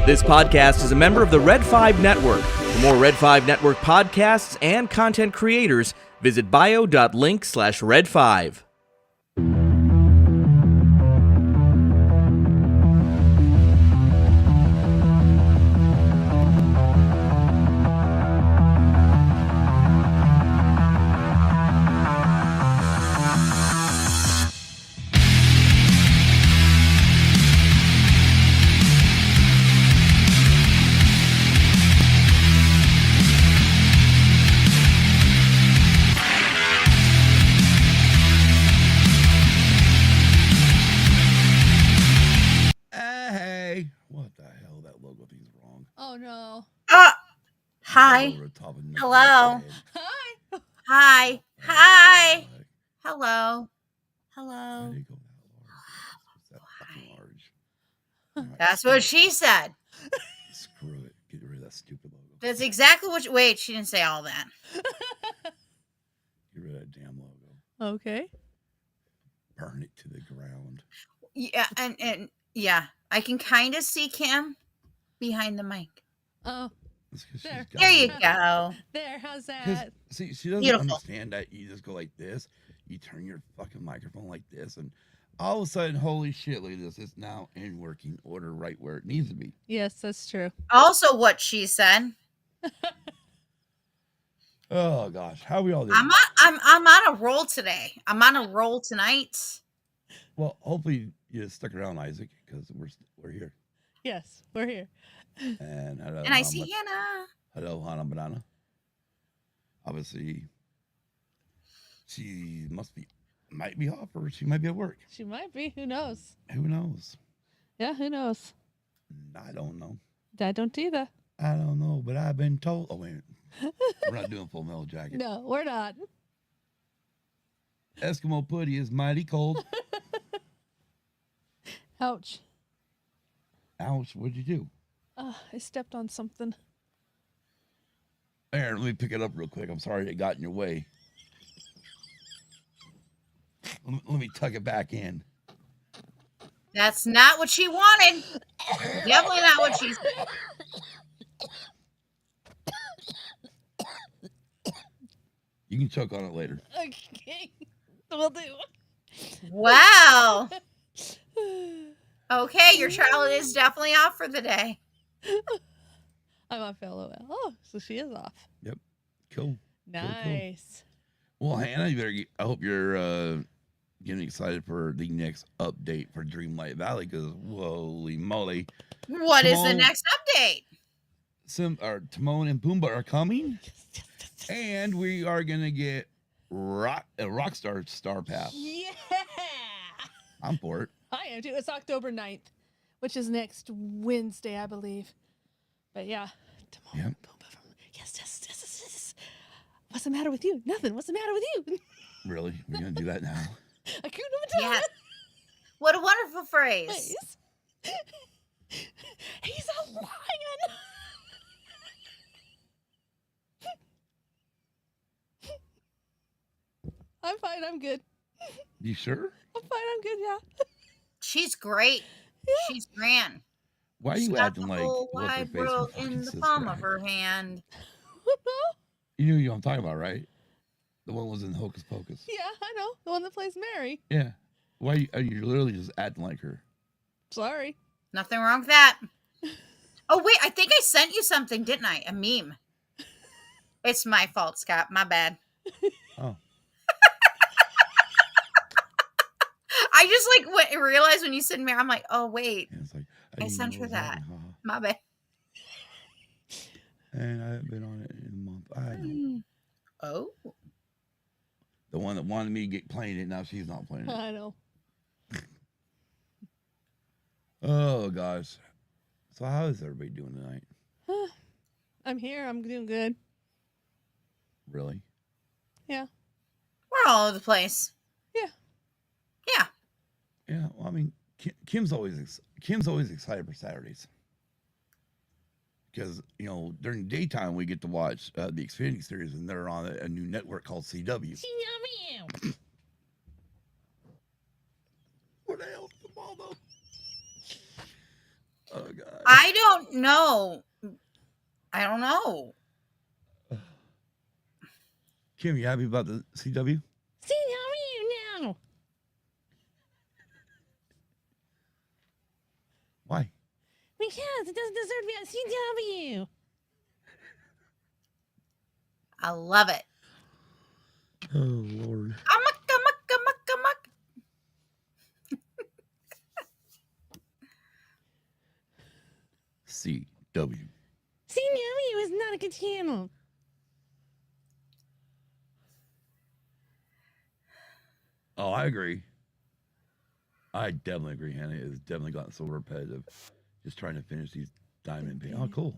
This podcast is a member of the Red 5 Network. For more Red 5 Network podcasts and content creators, visit bio.link/red5. Oh no. Hi. Hello. Hi. Hi. Hi. Hello. Hello. That's what she said. Screw it. Get rid of that stupid logo. That's exactly what wait, she didn't say all that. Get rid of that damn logo. Okay. Burn it to the ground. Yeah, and yeah, I can kind of see Kim behind the mic. Oh. There you go. There, how's that? See, she doesn't Beautiful. understand that you just go like this. You turn your fucking microphone like this, and all of a sudden, holy shit, look at this. It's now in working order right where it needs to be. Yes, that's true. Also what she said. Oh gosh, how are we all doing? I'm on a roll today. I'm on a roll tonight. Well, hopefully you stuck around, Isaac, because we're here. Yes, we're here. And hello, And I see Hannah. Hello, Hannah Banana. Obviously, she might be off, or she might be at work. She might be. Who knows? Who knows? Yeah, who knows? I don't know. I don't either. I don't know, but I've been told. Oh wait, we're not doing Full Metal Jacket. No, we're not. Eskimo Putty is mighty cold. Ouch. Ouch! What'd you do? I stepped on something. Aaron, let me pick it up real quick. I'm sorry it got in your way. Let me tuck it back in. That's not what she wanted. Definitely not what she said. You can choke on it later. Okay. We'll do. Wow. Okay, your child is definitely off for the day. I'm off LOL. Oh, so she is off. Yep. Cool. Nice. Cool. Well, Hannah, I hope you're getting excited for the next update for Dreamlight Valley, because holy moly. What is the next update? Timon and Pumbaa are coming. And we are going to get a Rockstar Star Pass. Yeah. I'm for it. I am too. It's October 9th, which is next Wednesday, I believe. But yeah. Yep. Yes. What's the matter with you? Nothing. What's the matter with you? Really? We're going to do that now? I couldn't even tell. Yes. What a wonderful phrase. He's a lion. I'm fine. I'm good. You sure? I'm fine. I'm good. Yeah. She's great. Yeah. She's grand. Why are you acting like wide world in the palm of her hand? You knew who I'm talking about, right? The one was in Hocus Pocus. Yeah, I know. The one that plays Mary. Yeah. Why are you literally just acting like her? Sorry. Nothing wrong with that. Oh, wait. I think I sent you something, didn't I? A meme. It's my fault, Scott. My bad. Oh. I just realized when you said Mary, I'm like, oh, wait. Yeah, it's like, I sent her that. My bad. And I haven't been on it in a month. I know. Oh. The one that wanted me to get playing it, now she's not playing it. I know. Oh, gosh. So how is everybody doing tonight? I'm here. I'm doing good. Really? Yeah. We're all over the place. Yeah. Yeah. Yeah. Well, I mean, Kim's always excited for Saturdays. Because, during the daytime, we get to watch the Xfinity series, and they're on a new network called CW. What the hell? Come on, though. Oh God. I don't know. I don't know. Kim, you happy about the CW? CW now. Why? Because it doesn't deserve to be on CW. I love it. Oh Lord. Amok, amok, amok, amok. CW. CW is not a good channel. Oh, I agree. I definitely agree, Hannah. It's definitely gotten so repetitive. Just trying to finish these diamond paint. Oh, cool.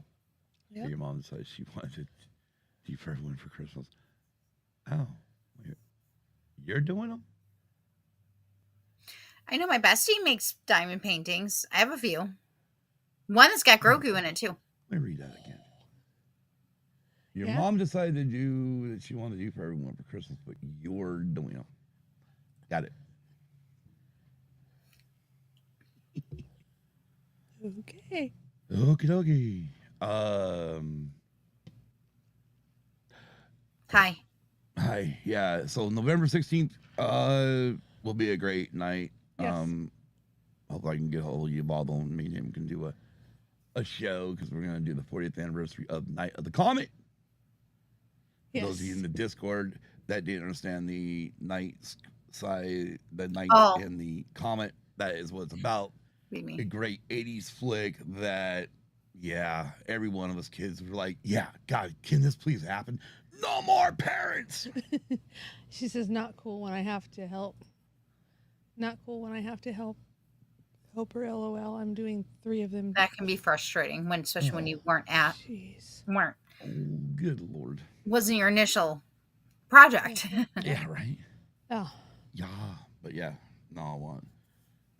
Yep. So your mom decided she wanted to do for everyone for Christmas. Oh, you're doing them? I know my bestie makes diamond paintings. I have a few. One that's got Grogu in it too. Let me read that again. Your Yeah. mom decided to do that she wanted to do for everyone for Christmas, but you're doing them. Got it. Okay. Okie dokie. Hi. Hi. Yeah. So November 16th will be a great night. Yes. Hope I can get a hold of you, Bobo, and me and him can do a show because we're gonna do the 40th anniversary of Night of the Comet. Yes. Those of you in the Discord that didn't understand the night side, the night and the comet, that is what it's about. A great 80s flick that, yeah, every one of us kids were like, yeah, God, can this please happen? No more parents. She says, not cool when I have to help. Not cool when I have to help. Hope her LOL. I'm doing 3 of them. That can be frustrating when, especially when you weren't Jeez. Oh, good Lord. Wasn't your initial project. Yeah, right. Oh. Yeah, but yeah, no, I want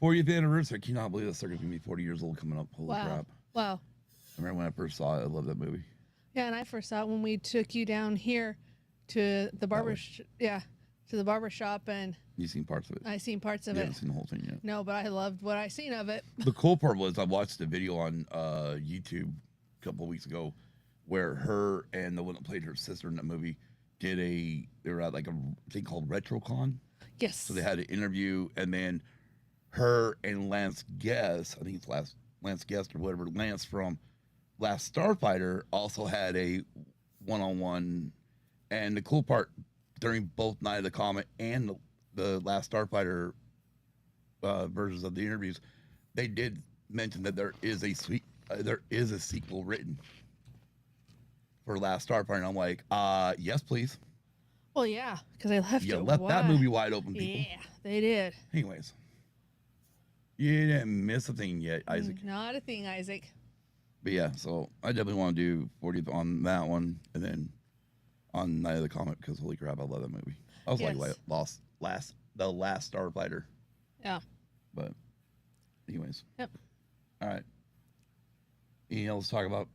40th anniversary. I cannot believe that circuit's gonna be 40 years old coming up. Holy crap! Wow. I remember when I first saw it. I love that movie. Yeah, and I first saw it when we took you down here to the barber. To the barber shop, and you seen parts of it. I seen parts of you it. Haven't seen the whole thing yet. No, but I loved what I seen of it. The cool part was I watched a video on YouTube a couple of weeks ago where her and the one that played her sister in that movie they were at like a thing called RetroCon. Yes. So they had an interview, and then her and Lance Guest, I think it's Lance Guest or whatever, Lance from Last Starfighter also had a one-on-one. And the cool part during both Night of the Comet and the Last Starfighter versions of the interviews, they did mention that there is a sequel written for Last Starfighter, and I'm like, yes, please. Well, yeah, because they left you it left wide. that movie wide open, people. Yeah, they did. Anyways, you didn't miss a thing yet, Isaac. Not a thing, Isaac. But yeah, so I definitely want to do 40th on that one, and then on Night of the Comet, because holy crap, I love that movie. I was like the Last Starfighter. Yeah. But anyways. Yep. All right. Anything else to talk about?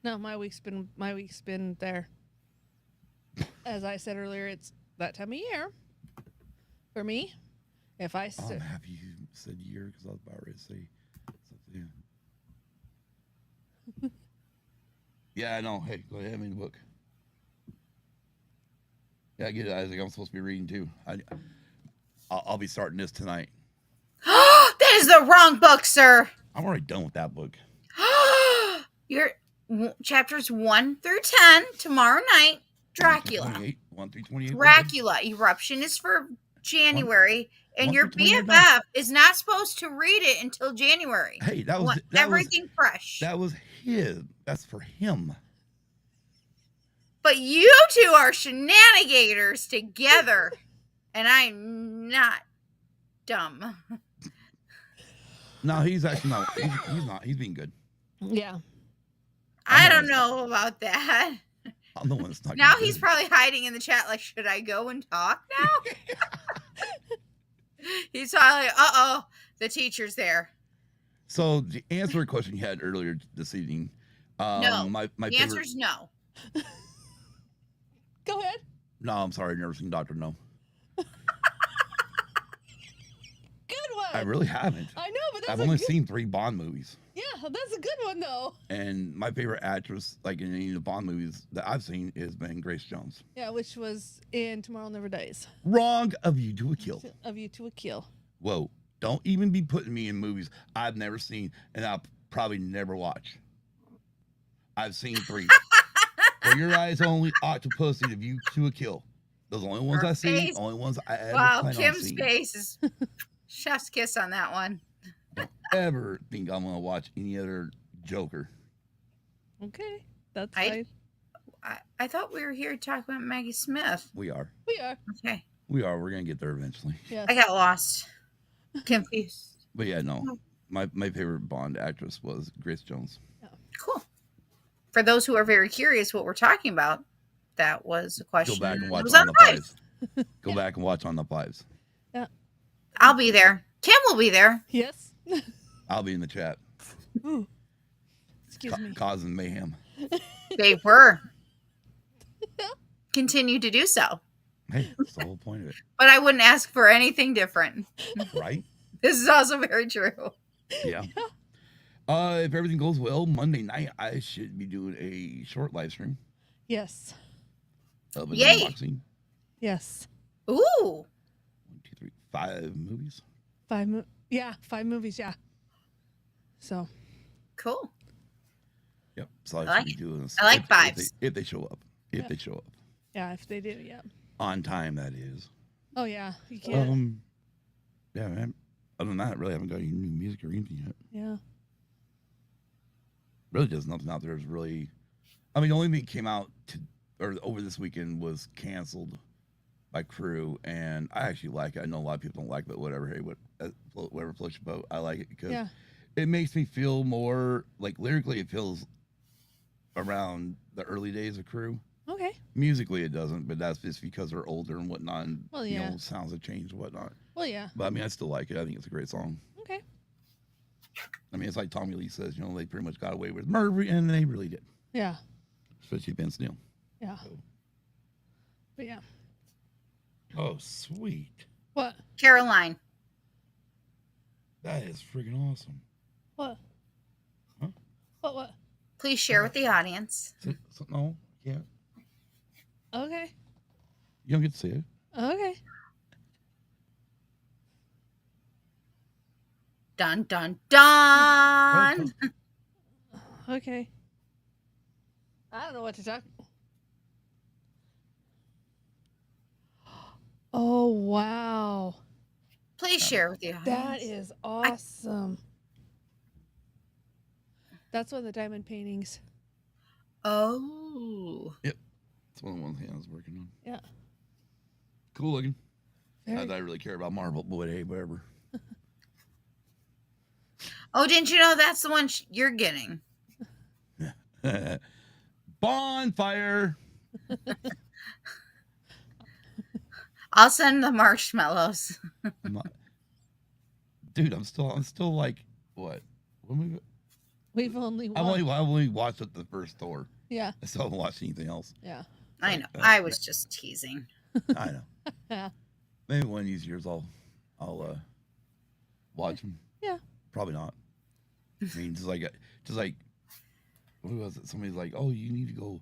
No, my week's been there. As I said earlier, it's that time of year for me. If I I'm happy you said year because I was about ready to say something. Yeah, I know. Hey, go ahead and read the book. Yeah, I get it, Isaac. I'm supposed to be reading too. I'll be starting this tonight. That is the wrong book, sir. I'm already done with that book. Your chapters 1 through 10 tomorrow night. Dracula. 1 through 28. Dracula. Eruption is for January, and your BFF is not supposed to read it until January. Hey, everything fresh. That was his. That's for him. But you two are shenanigators together, and I'm not dumb. No, he's actually not. He's not. He's being good. Yeah. I don't know about that. I'm the one that's not. Now he's probably hiding in the chat like, should I go and talk now? He's probably like, uh-oh, the teacher's there. So to answer a question you had earlier this evening, no. The answer is no. Go ahead. No, I'm sorry, I've never seen Dr. No. Good one. I really haven't. I know, but that's I've only seen 3 Bond movies. Yeah. that's a good one though. And my favorite actress, like in any of the Bond movies that I've seen, has been Grace Jones. Yeah, which was in Tomorrow Never Dies. Wrong. A View to a Kill. A View to a Kill. Whoa. Don't even be putting me in movies I've never seen and I'll probably never watch. I've seen 3. For Your Eyes Only, Octopus, and A View to a Kill. Those are the only ones Her I see. face. Only ones I ever Wow, plan on Kim's seeing. face is chef's kiss on that one. Don't ever think I'm gonna watch any other Joker. Okay, that's I- fine. I thought we were here to talk about Maggie Smith. We are. We are. Okay. We're gonna get there eventually. Yes. I got lost. Confused. But yeah, no. My favorite Bond actress was Grace Jones. Cool. For those who are very curious what we're talking about, that was a question. Go back and that watch was On the Fives. Fives. Go back and watch On the Fives. I'll be there. Kim will be there. Yes. I'll be in the chat. Ooh. Excuse me. Causing mayhem. They were. Continue to do so. Hey, that's the whole point of it. But I wouldn't ask for anything different. Right? This is also very true. Yeah. If everything goes well, Monday night I should be doing a short live stream Yes. of an Yay. unboxing. Yes. Ooh. 1, 2, 3, 5 movies. 5 movies, yeah. So, Cool. Yep. So I I like should be doing this. I like fives. If they show up. If Yeah. they show up. yeah, if they do, yeah. On time, that is. Oh, yeah. You can't. Yeah, man. Other than that, I really haven't got any new music or anything yet. Yeah. Really, just nothing out there is really. I mean, the only thing that came out over this weekend was Canceled by Crew, and I actually like it. I know a lot of people don't like it, but whatever. Hey, whatever floats your boat. I like it because Yeah. it makes me feel more like lyrically. It feels around the early days of Crew. Okay. Musically, it doesn't, but that's just because they're older and whatnot. And, Well, yeah. sounds have changed and whatnot. Well, yeah. But I mean, I still like it. I think it's a great song. Okay. I mean, it's like Tommy Lee says, they pretty much got away with murder, and they really did, Yeah. especially Vince Neil. Yeah. But yeah. Oh, sweet. What? Caroline. That is freaking awesome. What? Huh? What? Please share with the audience. No, yeah. Okay. You don't get to see it. Okay. Dun dun dun. Okay. I don't know what to talk. Oh, wow. Please share with the audience. That is awesome. That's one of the diamond paintings. Oh. It's one of the ones I was working on. Yeah. Cool looking. Very Not that I really care about marble, but hey, whatever. Oh, didn't you know that's the one you're getting? Bonfire. I'll send the marshmallows. I'm not, dude. I'm still like what? When We've only I've one. only watched the first Thor. Yeah. I still haven't watched anything else. Yeah. I know. I was just teasing. I know. Yeah. Maybe one of these years I'll watch them. Yeah. Probably not. I mean, just like who was it? Somebody's like, "Oh, you need to go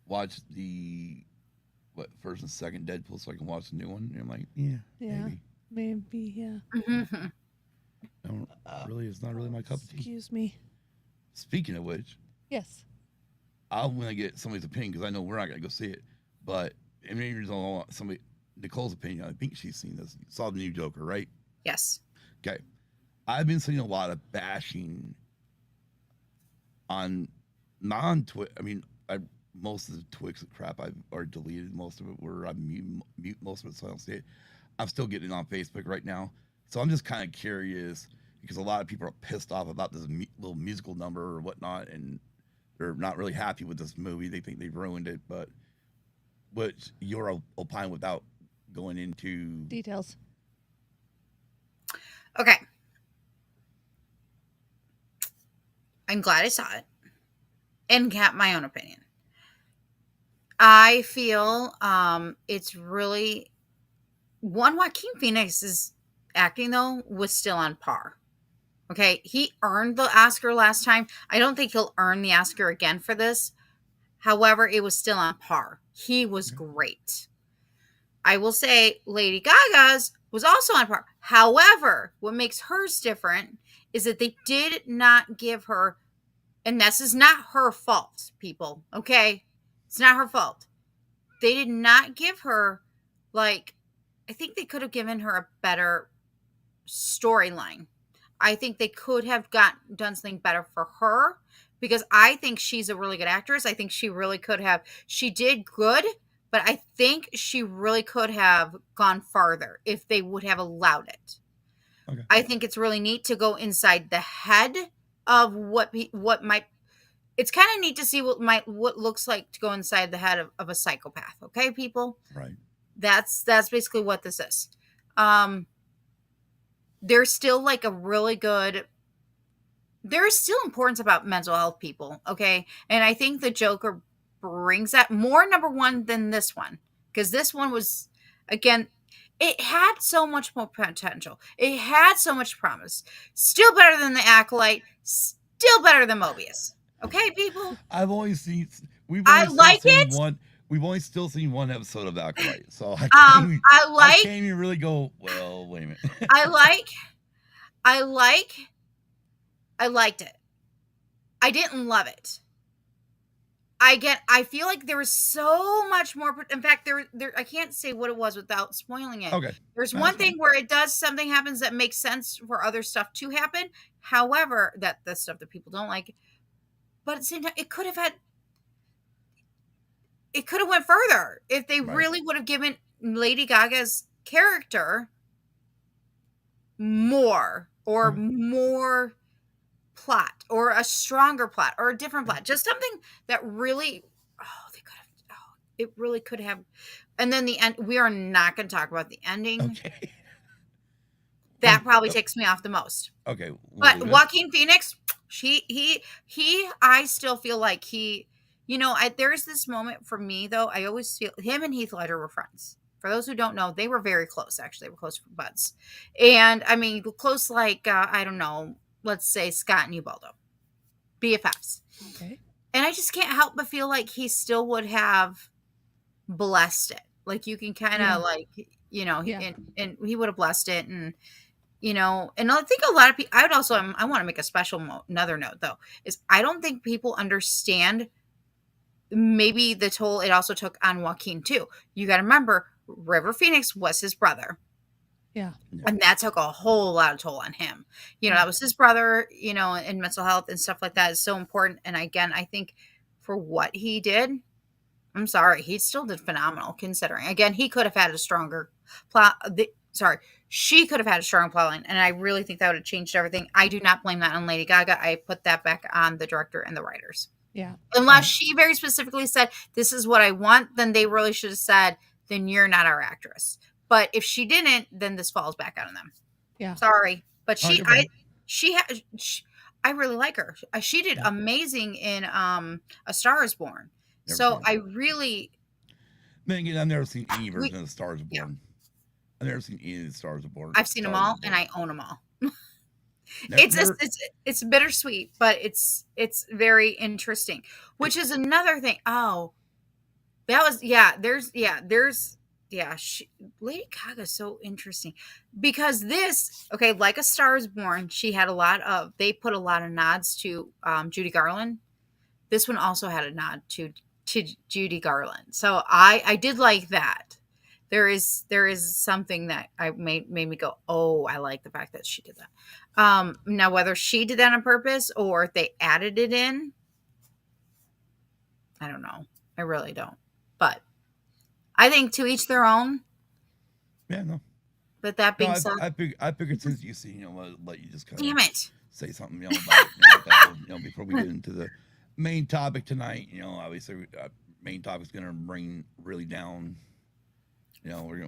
watch the first and second Deadpool so I can watch the new one." And I'm like, "Yeah, Yeah. maybe." Maybe, yeah. Mhm. I don't really. It's not really my cup of tea. Excuse me. Speaking of which, Yes. I'm gonna get somebody's opinion because I know we're not gonna go see it. But I mean, you don't want somebody Nicole's opinion. I think she's seen this. Saw the new Joker, right? Yes. Okay. I've been seeing a lot of bashing on non-Twitch. I mean, most of the Twix crap I've already deleted. Most of it where I mute most of it so I don't see it. I'm still getting it on Facebook right now. So I'm just kind of curious because a lot of people are pissed off about this little musical number or whatnot, and they're not really happy with this movie. They think they've ruined it, but you're opine without going into Details. Okay. I'm glad I saw it and got my own opinion. I feel it's really Joaquin Phoenix's acting though was still on par. Okay, he earned the Oscar last time. I don't think he'll earn the Oscar again for this. However, it was still on par. He was great. I will say Lady Gaga's was also on par. However, what makes hers different is that they did not give her, and this is not her fault, people, okay? It's not her fault. They did not give her, like, I think they could have given her a better storyline. I think they could have done something better for her because I think she's a really good actress. I think she really could have. She did good, but I think she really could have gone farther if they would have allowed it. Okay. I think it's really neat to go inside the head of what might. It's kind of neat to see what looks like to go inside the head of a psychopath. Okay, people. Right. That's basically what this is. There's still like a really good. There's still importance about mental health, people. Okay, and I think the Joker brings that more number one than this one, because this one was, again, it had so much more potential. It had so much promise. Still better than the Acolyte. Still better than Mobius. Okay, people. I've only seen. We've I only like still seen it. one. We've only still seen one episode of Acolyte, so I I can't even really go. Well, wait a minute. I liked it. I didn't love it. I feel like there was so much more. In fact, there I can't say what it was without spoiling it. Okay. There's That's one thing fine. where something happens that makes sense for other stuff to happen. However, the stuff that people don't like, but at the same time, it could have went further if they Right. really would have given Lady Gaga's character more plot or a stronger plot or a different plot, just something that really it really could have. And then the end, we are not going to talk about the ending. Okay. That probably takes me off the most. Okay. But Joaquin Phoenix, I still feel like there's this moment for me though. I always feel him and Heath Ledger were friends. For those who don't know, they were very close. Actually, they were close buds. And I mean, close like, I don't know, let's say Scott and Ubaldo. BFFs. Okay. And I just can't help but feel like he still would have blessed it. Like you can kind of and he would have blessed it. And, and I think a lot of people, I want to make a special another note though, is I don't think people understand maybe the toll it also took on Joaquin too. You got to remember, River Phoenix was his brother. Yeah. And that took a whole lot of toll on him. That was his brother, and mental health and stuff like that is so important. And again, I think for what he did, I'm sorry, he still did phenomenal considering. Again, he could have had a stronger plot. She could have had a strong plot line. And I really think that would have changed everything. I do not blame that on Lady Gaga. I put that back on the director and the writers. Yeah. Unless she very specifically said, this is what I want, then they really should have said, then you're not our actress. But if she didn't, then this falls back on them. Yeah. Sorry. But Okay. I really like her. She did amazing in A Star is Born. So I really. Then again, I've never seen any version of The Stars Are Born. Yeah. I've never seen any of The Stars Are Born. I've seen them all, and I own them all. It's bittersweet, but it's very interesting, which is another thing. Oh, that was Lady Gaga's so interesting because like A Star is Born, they put a lot of nods to Judy Garland. This one also had a nod to Judy Garland, so I did like that. There is something that made me go, oh, I like the fact that she did that. Now, whether she did that on purpose or if they added it in, I don't know. I really don't. But I think to each their own. Yeah, no. But that being said, I figured since you see, let you just kind of damn it. say something, about before we get into the main topic tonight. Obviously, main topic is going to bring really down. We're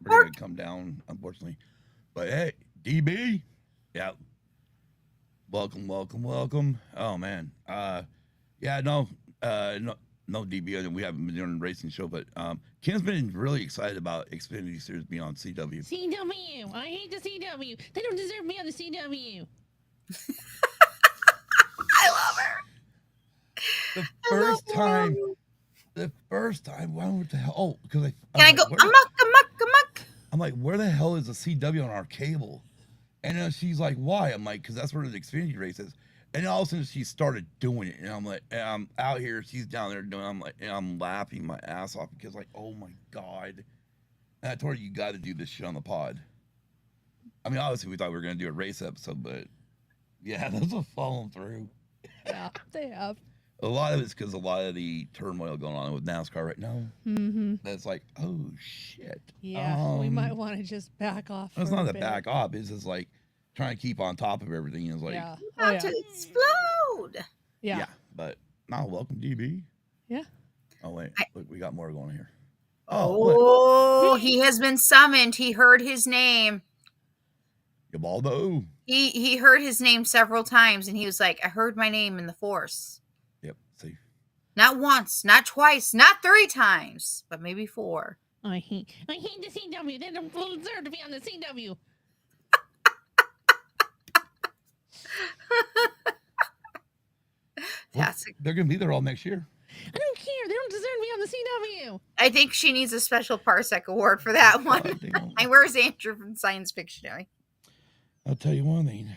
gonna come down, unfortunately. But hey, DB, yeah, welcome. Oh man, no DB. We haven't been doing a racing show, but Kim's been really excited about Xfinity Series being on CW. CW, I hate the CW. They don't deserve me on the CW. I love her. The first time, why what the hell? Oh, because Can I go amok, amok, amok? I'm like, where the hell is the CW on our cable? And then she's like, why? I'm like, because that's where the Xfinity race is. And all of a sudden she started doing it. And I'm like, and I'm out here, she's down there doing it. I'm like, and I'm laughing my ass off because like, oh my God. And I told her, you got to do this shit on the pod. I mean, obviously we thought we were going to do a race episode, but yeah, those are falling through. Yeah, they have. A lot of it's because a lot of the turmoil going on with NASCAR right now. Mm-hmm. That's like, oh shit. Yeah, we might want to just back off. It's for not a a bit. back off. It's just like trying to keep on top of everything. It's like, Yeah. About to explode. Yeah. but now welcome, DB. Yeah. Oh wait, look, we got more going here. Oh, he has been summoned. He heard his name. Gabaldo. He heard his name several times, and he was like, "I heard my name in the Force." Yep. See. Not once, not twice, not 3 times, but maybe 4. I hate the CW. They don't deserve to be on the CW. They're gonna be there all next year. I don't care. They don't deserve to be on the CW. I think she needs a special Parsec award for that one. They don't. And where's Andrew from Science Fictionary? I'll tell you one thing.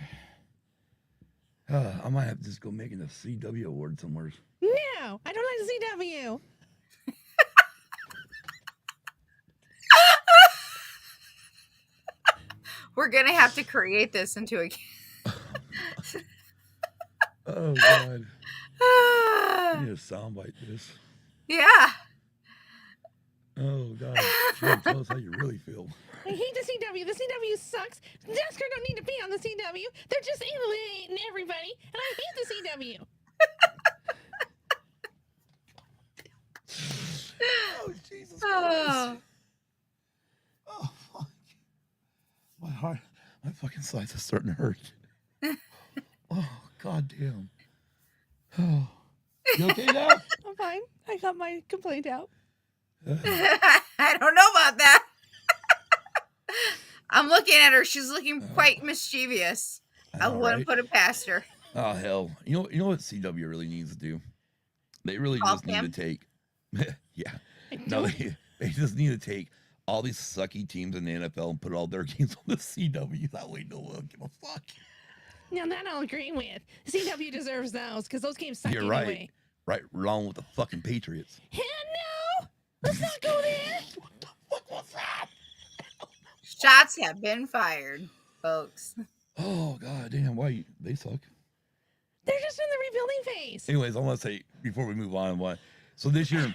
I might have to just go making a CW award somewhere. No, I don't like the CW. We're gonna have to create this into a. Oh God. I need a soundbite this. Yeah. Oh God. Sure, tell us how you really feel. I hate the CW. The CW sucks. NASCAR don't need to be on the CW. They're just alienating everybody, and I hate the CW. Oh Jesus Oh. Christ. Oh fuck. My heart, my fucking sides are starting to hurt. Oh God damn. Oh. You okay now? I'm fine. I got my complaint out. I don't know about that. I'm looking at her. She's looking quite mischievous. I know, wouldn't right? put it past her. Oh hell. You know what CW really needs to do? They really Call just need Cam? to take yeah. No, they just need to take all these sucky teams in the NFL and put all their games on the CW. That way no one will give a fuck. Now that I'll agree with. The CW deserves those because those games suck You're anyway. right. Right wrong with the fucking Patriots. Hell no! Let's not go there. What the fuck was that? Shots have been fired, folks. Oh god damn, why they suck. They're just in the rebuilding phase. Anyways, I want to say before we move on, so this year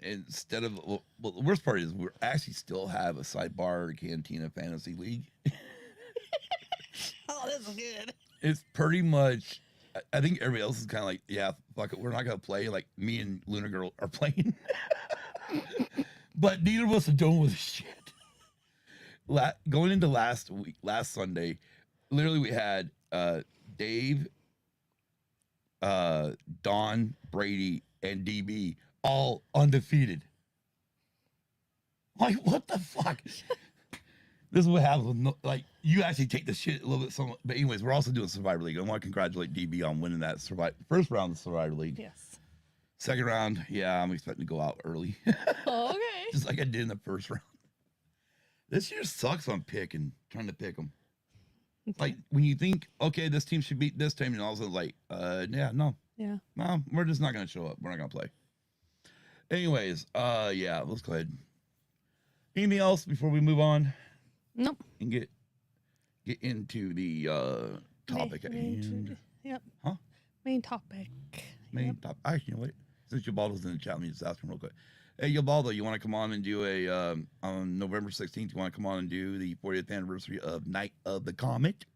instead of well, the worst part is we actually still have a sidebar Cantina Fantasy League. Oh, this is good. It's pretty much. I think everybody else is kind of like, yeah, fuck it, we're not gonna play. Like me and Luna Girl are playing, but neither of us are doing with shit. Going into last Sunday, literally we had Dave, Don, Brady, and DB all undefeated. Like what the fuck? This is what happens with like you actually take the shit a little bit. But anyways, we're also doing Survivor League. I want to congratulate DB on winning that first round of Survivor League. Yes. Second round, yeah, I'm expecting to go out early, Okay. just like I did in the first round. This year sucks on trying to pick them. Like when you think, okay, this team should beat this team, and all of a sudden, like, no, we're just not gonna show up. We're not gonna play. Anyways, yeah, let's go ahead. Anything else before we move on? Nope. And get into the topic at hand. Yep. Huh? Main topic. Main topic. Actually, wait. Since Yabaldo's in the chat, let me just ask him real quick. Hey, Yabaldo, you want to come on and do a on November 16th? You want to come on and do the 40th anniversary of Night of the Comet?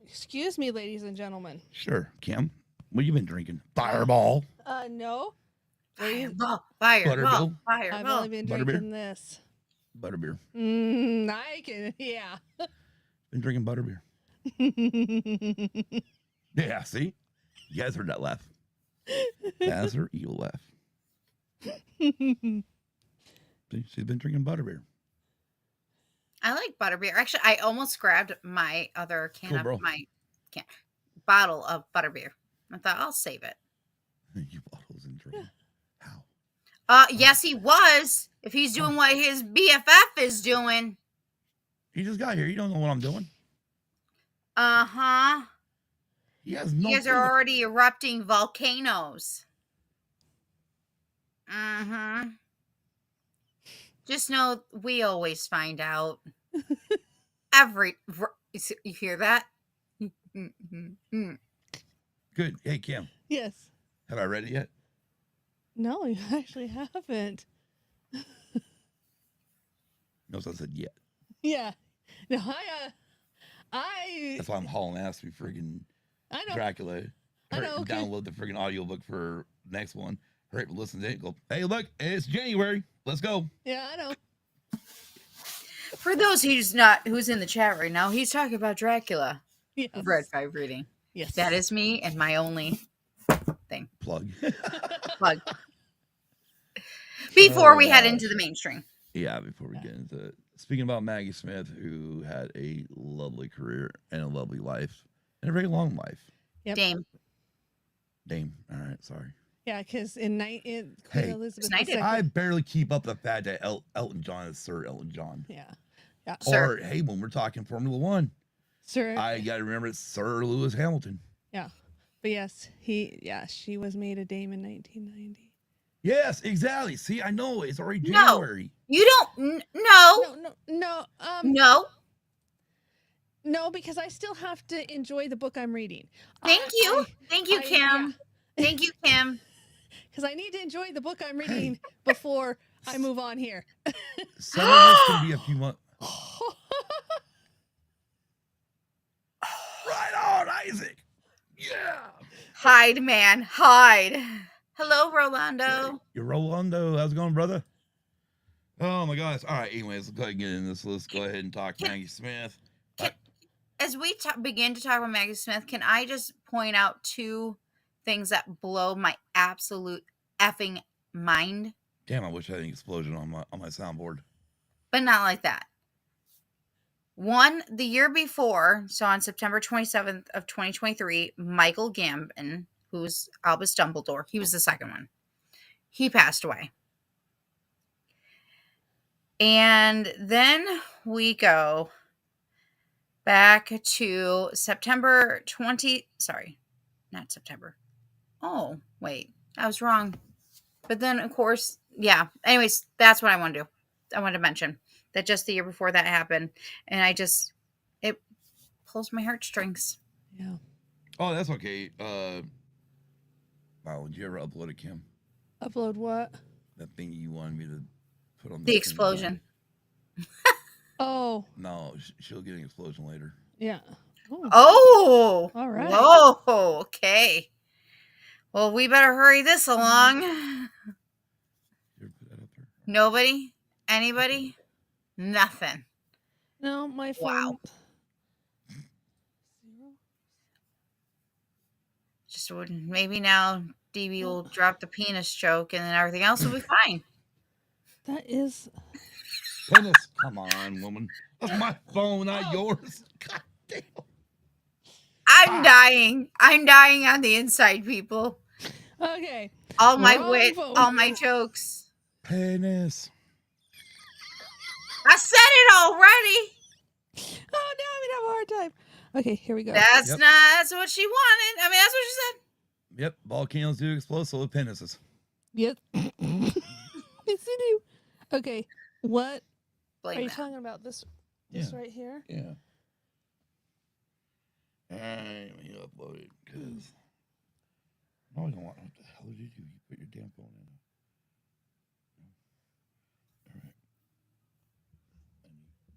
Excuse me, ladies and gentlemen. Sure, Kim. What you been drinking? Fireball. No. Fireball, Butterbill? I've only been Butterbeer? drinking this. Butterbeer. I can, yeah. Been drinking butterbeer. Yeah, see? You guys heard that laugh. That's her evil laugh. See, she's been drinking butterbeer. I like butterbeer. Actually, I almost grabbed my other Cool, bro. bottle of butterbeer. I thought I'll save it. You bottles and drink. How? Yes, he was. If he's doing what his BFF is doing. He just got here. You don't know what I'm doing. Uh-huh. He has no You guys clue. are already erupting volcanoes. Mm-hmm. Just know we always find out. You hear that? Good. Hey, Kim. Yes. Have I read it yet? No, you actually haven't. Notice I said yet. Yeah. No, I. That's why I'm hauling ass through friggin' I know. Dracula. I know, okay. Download the friggin' audiobook for next one. Hurry up and listen to it. Go, hey, look, it's January. Let's go. Yeah, I know. For those who's in the chat right now, he's talking about Dracula. Yes. Red 5 reading. Yes. That is me and my only thing. Plug. Before we head into the mainstream. Yeah, before we get into it. Speaking about Maggie Smith, who had a lovely career and a lovely life and a very long life. Yep. Dame. All right, sorry. Yeah, because Queen Hey, Elizabeth Snyder. II. I barely keep up the fact that Elton John is Sir Elton John. Yeah. Yeah. Sir. Or, hey, when we're talking Formula One, Sir. I got to remember it's Sir Lewis Hamilton. Yeah. But yes, she was made a dame in 1990. Yes, exactly. See, I know it's already No. January. You don't. No. No. No. No, because I still have to enjoy the book I'm reading. Thank you, Kim. Yeah. Thank you, Kim. Because I need to enjoy the book I'm reading before I move on here. Some of this can be a few months. Right on, Isaac. Yeah. Hide, man. Hide. Hello, Rolando. You're Rolando. How's it going, brother? Oh my gosh. All right. Anyways, let's go ahead and get in this. Let's go ahead and talk Maggie Smith. As we begin to talk about Maggie Smith, can I just point out two things that blow my absolute effing mind? Damn, I wish I had an explosion on my soundboard. But not like that. One, the year before, so on September 27th of 2023, Michael Gambon, who's Albus Dumbledore, he was the second one. He passed away. And then we go back to September 20, sorry, not September. Oh, wait, I was wrong. But then, of course, yeah. Anyways, that's what I want to do. I want to mention that just the year before that happened. And it pulls my heartstrings. Yeah. Oh, that's okay. Wow, did you ever upload it, Kim? Upload what? That thing you wanted me to put on The explosion. Oh. No, she'll get an explosion later. Yeah. Ooh. Oh. All right. Whoa. Okay. Well, we better hurry this along. You ever put that up there? Nobody? Anybody? Nothing. No, my phone. Wow. Just wouldn't. Maybe now DB will drop the penis joke and then everything else will be fine. That is. Penis. Come on, woman. That's my phone, not yours. God damn. I'm dying. I'm dying on the inside, people. Okay. All my Wrong wit, phone. all my jokes. Penis. I said it already. Oh, now I'm gonna have a hard time. Okay, here we go. That's Yep. that's what she wanted. I mean, that's what she said. Yep, volcanoes do explode, so do penises. Yep. Yes, they do. Okay, what are Blame you that. talking about? This right here? Yeah. Alright, let me upload it, because... No, I don't want... What the hell did you do? You put your damn phone in. Alright.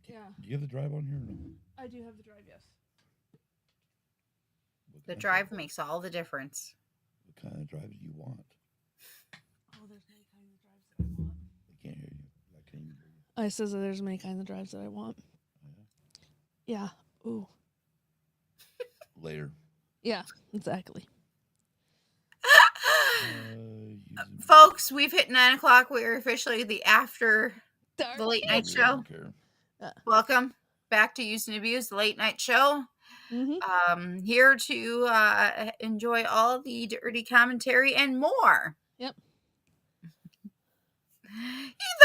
Yeah, Do you have the drive on here or no? I do have the drive. Yes. What The kind- drive makes all the difference. What kind of drive do you want? Oh, there's many kinds of drives that I want. I can't hear you. I can't even hear you. I says that there's many kinds of drives that I want. Yeah. Ooh. Later. Yeah. Exactly. Folks, we've hit 9 o'clock. We are officially the after Dark. the late I night really show. don't care. Welcome back to Used and Abused, the late night show. Here to enjoy all the dirty commentary and more. Yep. You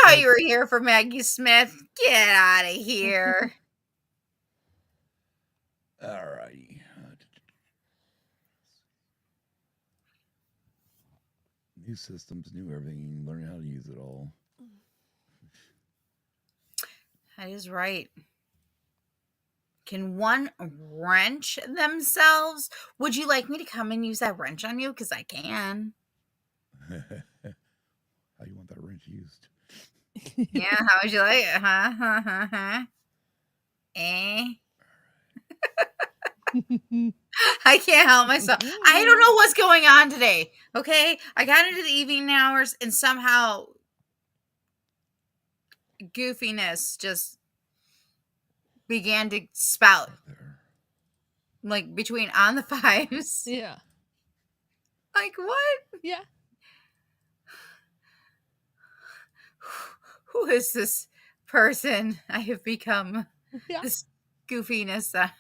thought you were here for Maggie Smith? Get out of here. All righty. New systems, new everything, learning how to use it all. That is right. Can one wrench themselves? Would you like me to come and use that wrench on you? Because I can. How you want that wrench used? Yeah, how would you like it? Huh? Eh? I can't help myself. I don't know what's going on today. Okay? I got into the evening hours and somehow goofiness just began to spout. Like between on the fives. Yeah. Like what? Yeah. Who is this person I have become? Yeah. This goofiness. Whatever.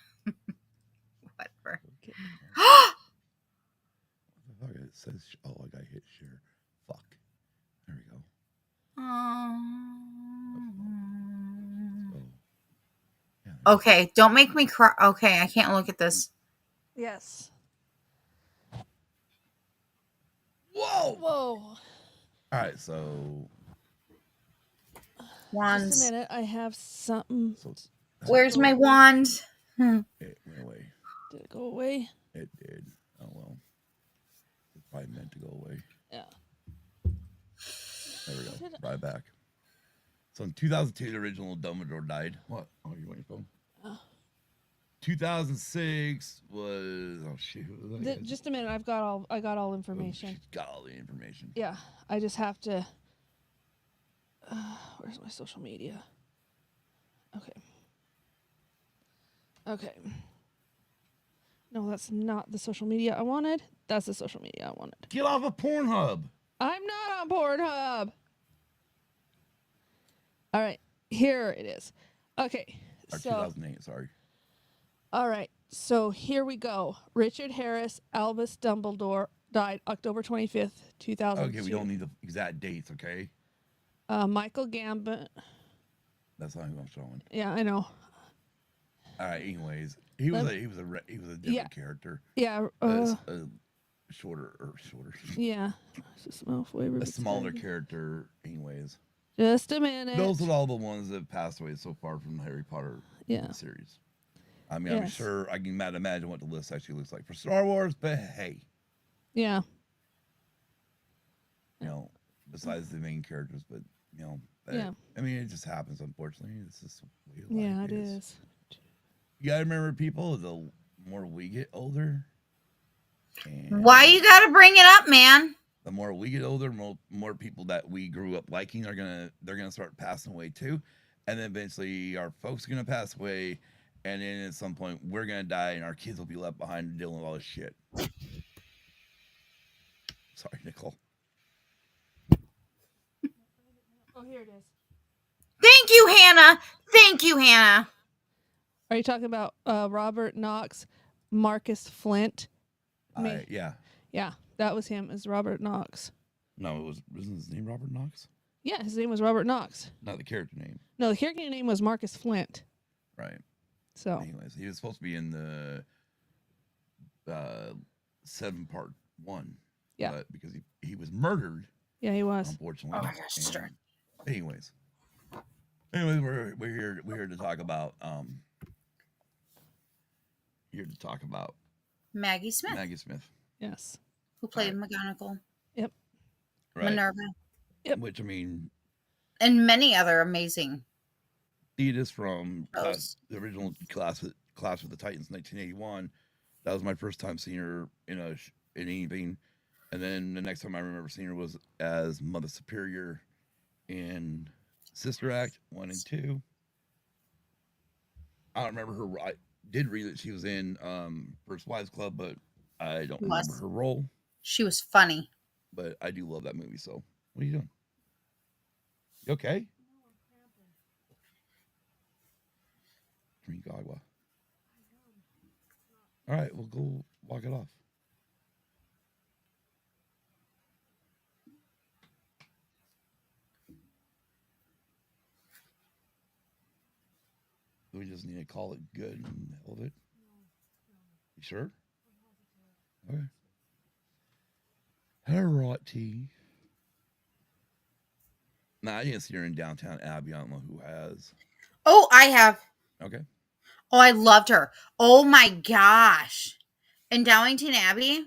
Okay. Fuck, it says, oh, I got hit share. Fuck. There we go. Oh. Yeah, Okay, don't make me cry. Okay, I can't look at this. Yes. Whoa! Whoa. All right, so Wands. Just a minute. I have something. Where's my wand? it went away. Did it go away? It did. Oh well. It probably meant to go away. Yeah. There we go. Right back. So in 2002, the original Dumbledore died. What? Oh, you want your phone? 2006 was shoot. Who was that? Just a minute. I got all information. She's got all the information. Yeah. I just have to. Where's my social media? Okay. Okay. No, that's not the social media I wanted. That's the social media I wanted. Get off of Pornhub. I'm not on Pornhub. All right. Here it is. Okay. Or So 2008, sorry. all right, so here we go. Richard Harris, Albus Dumbledore, died October 25th, 2002. Okay, we don't need the exact dates, okay? Michael Gambit. That's not who I'm showing. Yeah, I know. All right, anyways, he was a different Yeah. character. Yeah. Shorter. Yeah. Just a A smaller character, anyways. Just a minute. Those are all the ones that have passed away so far from the Harry Potter series. I mean, I'm Yes. sure I can imagine what the list actually looks like for Star Wars, but hey, Yeah. you know, besides the main characters, but you know, Yeah. I mean, it just happens. Unfortunately, it's just the way Yeah, life it is. You gotta remember, people. The more we get older, and Why you gotta bring it up, man? the more we get older, more people that we grew up liking they're gonna start passing away too, and then eventually our folks are gonna pass away, and then at some point we're gonna die, and our kids will be left behind dealing with all this shit. Sorry, Nicole. Oh, here it is. Thank you, Hannah. Thank you, Hannah. Are you talking about Robert Knox, Marcus Flint? Yeah. Yeah, that was him. Is Robert Knox? No, wasn't his name Robert Knox? Yeah, his name was Robert Knox. Not the character name. No, the character name was Marcus Flint. Right. So. Anyways, he was supposed to be in the 7-part 1. Yeah. But because he was murdered. Yeah, he was. Unfortunately. Oh my gosh, start. Anyways, we're here to talk about Maggie Smith, Maggie Smith. Yes. who played McGonagall, Yep. Right. Minerva, Yep. Which, I mean, and many other amazing. Thetis from Those. the original Clash with the Titans, 1981. That was my first time seeing her in anything. And then the next time I remember seeing her was as Mother Superior in Sister Act 1 and 2. I don't remember her. I did read that she was in First Wives Club, but I don't remember her role. She was funny. But I do love that movie. So, what are you doing? You okay? me, Gaga. All right, we'll go walk it off. We just need to call it good and hold it. You sure? Okay. All right, T. Nah, I didn't see her in Downtown Abbey. I don't know who has. Oh, I have. Okay. Oh, I loved her. Oh my gosh. In Downton Abbey,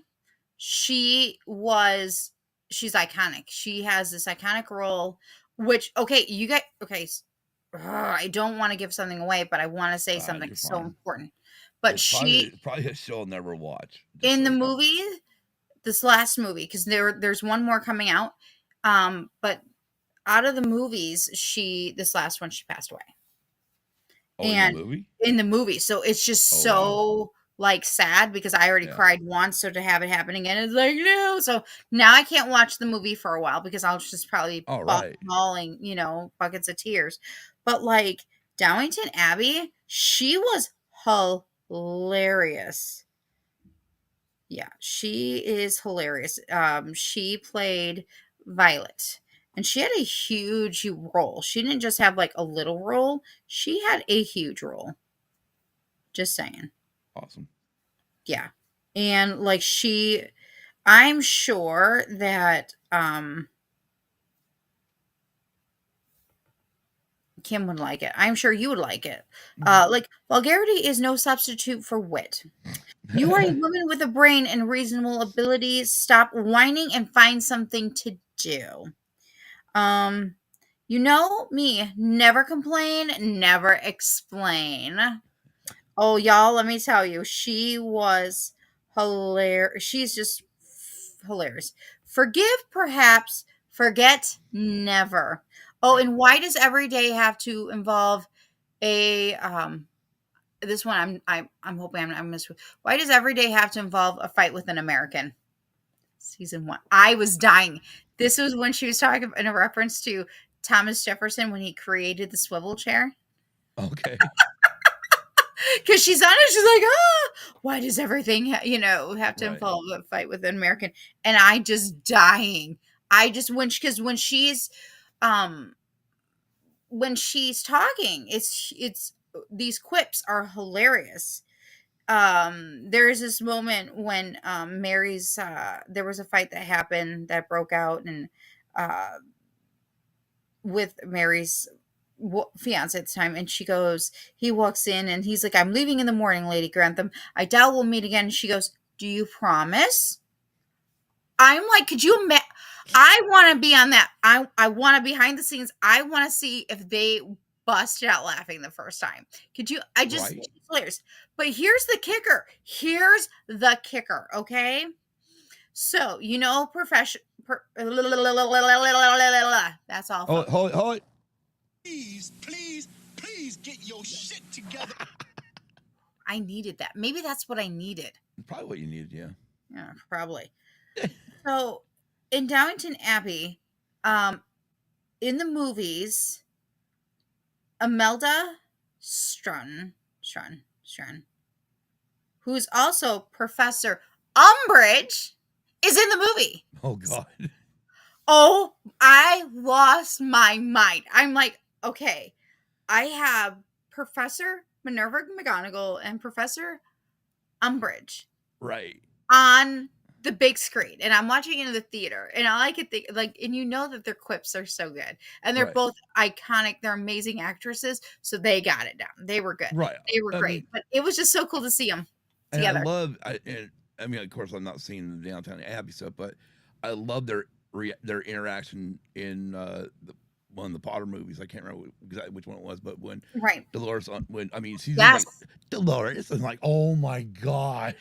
she's iconic. She has this iconic role, which, okay, you get, okay. I don't want to give something away, but I want to say something You're so fine. important. But It's probably a show I'll never watch. in the movie, this last movie, because there's one more coming out. But out of the movies, this last one, she passed away. Oh, And in the movie? in the movie. So it's just so like sad because I already cried once. So to have it happen again is like, no. So now I can't watch the movie for a while because I'll just probably bawling, buckets of tears. But like Downton Abbey, she was hilarious. Yeah, she is hilarious. She played Violet. And she had a huge role. She didn't just have like a little role. She had a huge role. Just saying. Awesome. Yeah. And like I'm sure that Kim would like it. I'm sure you would like it. Like vulgarity is no substitute for wit. You are a woman with a brain and reasonable abilities. Stop whining and find something to do. You know me, never complain, never explain. Oh, y'all, let me tell you, she was hilarious. She's just hilarious. Forgive, perhaps, forget, never. Oh, and why does every day have to involve a this one I'm hoping I'm missing. Why does every day have to involve a fight with an American? Season 1. I was dying. This was when she was talking in a reference to Thomas Jefferson when he created the swivel chair. Okay. Because she's on it, she's like, why does everything, have to involve a fight with an American? And I just dying. Because when she's talking, it's these quips are hilarious. There is this moment when Mary's there was a fight that happened that broke out and with Mary's fiance at the time, and he walks in and he's like, I'm leaving in the morning, Lady Grantham. I doubt we'll meet again. And she goes, do you promise? I'm like, could you imagine? I want to be on that. I want to behind the scenes. I want to see if they busted out laughing the first time. Could you? It's hilarious. But here's the kicker. Okay. So, profession. That's all. Hold it. Please get your shit together. I needed that. Maybe that's what I needed. Probably what you needed, yeah. Yeah, probably. So, in Downton Abbey, in the movies, Imelda Strun, who's also Professor Umbridge, is in the movie. Oh, God. Oh, I lost my mind. I'm like, okay, I have Professor Minerva McGonagall and Professor Umbridge. Right. On the big screen, and I'm watching it in the theater, and I like it. And that their quips are so good, and they're both iconic. They're amazing actresses, so they got it down. They were good. Right. They were great. But it was just so cool to see them together. I mean, of course, I'm not seeing the Downtown Abbey stuff, but I love their interaction in one of the Potter movies. I can't remember exactly which one it was, but when Dolores she's like Dolores, and like, oh my gosh.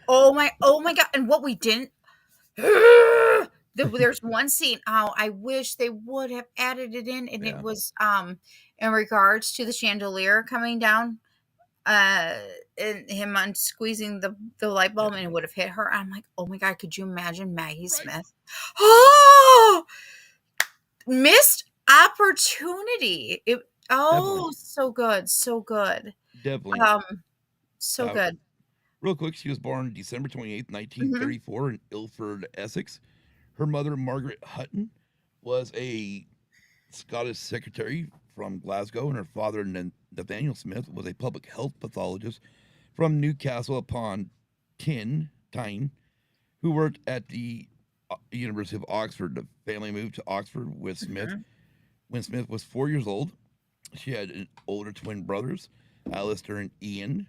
Oh my God. And what we didn't there's one scene. Oh, I wish they would have added it in. And it was in regards to the chandelier coming down, and him squeezing the light bulb, and it would have hit her. I'm like, oh my God, could you imagine Maggie Smith? Oh, missed opportunity. So good. Definitely. So Uh, good. Real quick, she was born December 28th, Hmm. 1934 in Ilford, Essex. Her mother, Margaret Hutton, was a Scottish secretary from Glasgow, and her father, Nathaniel Smith, was a public health pathologist from Newcastle upon Tyne, who worked at the University of Oxford. The family moved to Oxford with Smith Hmm. when Smith was 4 years old. She had older twin brothers, Alistair and Ian.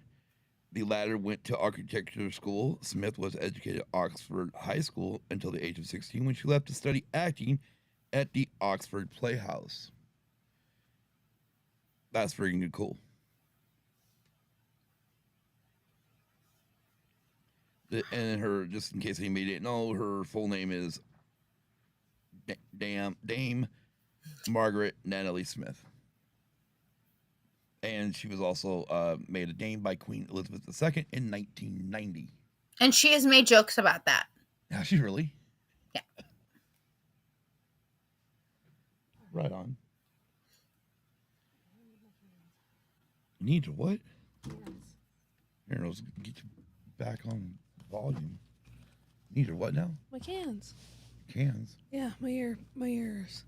The latter went to architecture school. Smith was educated at Oxford High School until the age of 16 when she left to study acting at the Oxford Playhouse. That's freaking cool. And her, just in case anybody didn't know, her full name is Dame Margaret Natalie Smith. And she was also made a dame by Queen Elizabeth II in 1990. And she has made jokes about that. Yeah, she really? Yeah. Right on. Need to what? Here, let's get you back on volume. Need to what now? My cans. Cans. Yeah, my ears.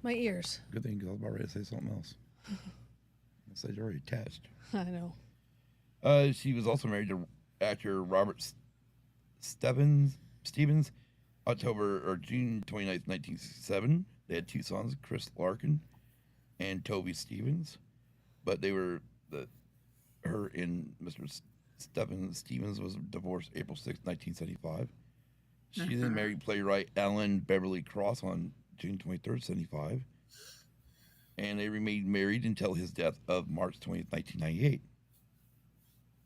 Good thing, because I was about ready to say something else. I said you're already attached. I know. She was also married to actor Robert Stevens, June 29th, 1967. They had two sons, Chris Larkin and Toby Stevens, but her and Mr. Stevens was divorced April 6th, 1975. She then married playwright Alan Beverly Cross on June 23rd, 75. And they remained married until his death of March 20th, 1998,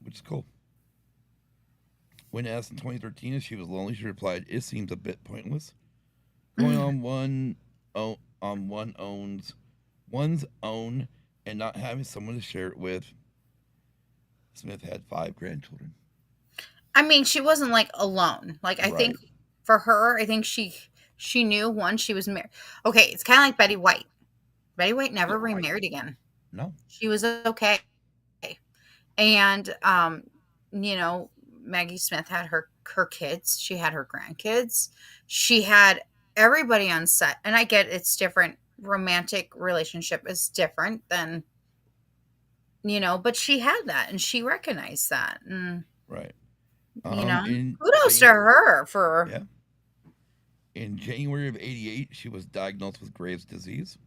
which is cool. When asked in 2013 if she was lonely, she replied, "It seems a bit pointless. Going on one's own and not having someone to share it with." Smith had 5 grandchildren. I mean, she wasn't like alone. Like I think Right. for her, I think she knew once she was married. Okay, it's kind of like Betty White. Betty White never remarried again. No. She was okay. And you know, Maggie Smith had her kids. She had her grandkids. She had everybody on set. And I get it's different. Romantic relationship is different than but she had that and she recognized that. And Right. In kudos to her for Yeah. In January of 88, she was diagnosed with Graves' disease,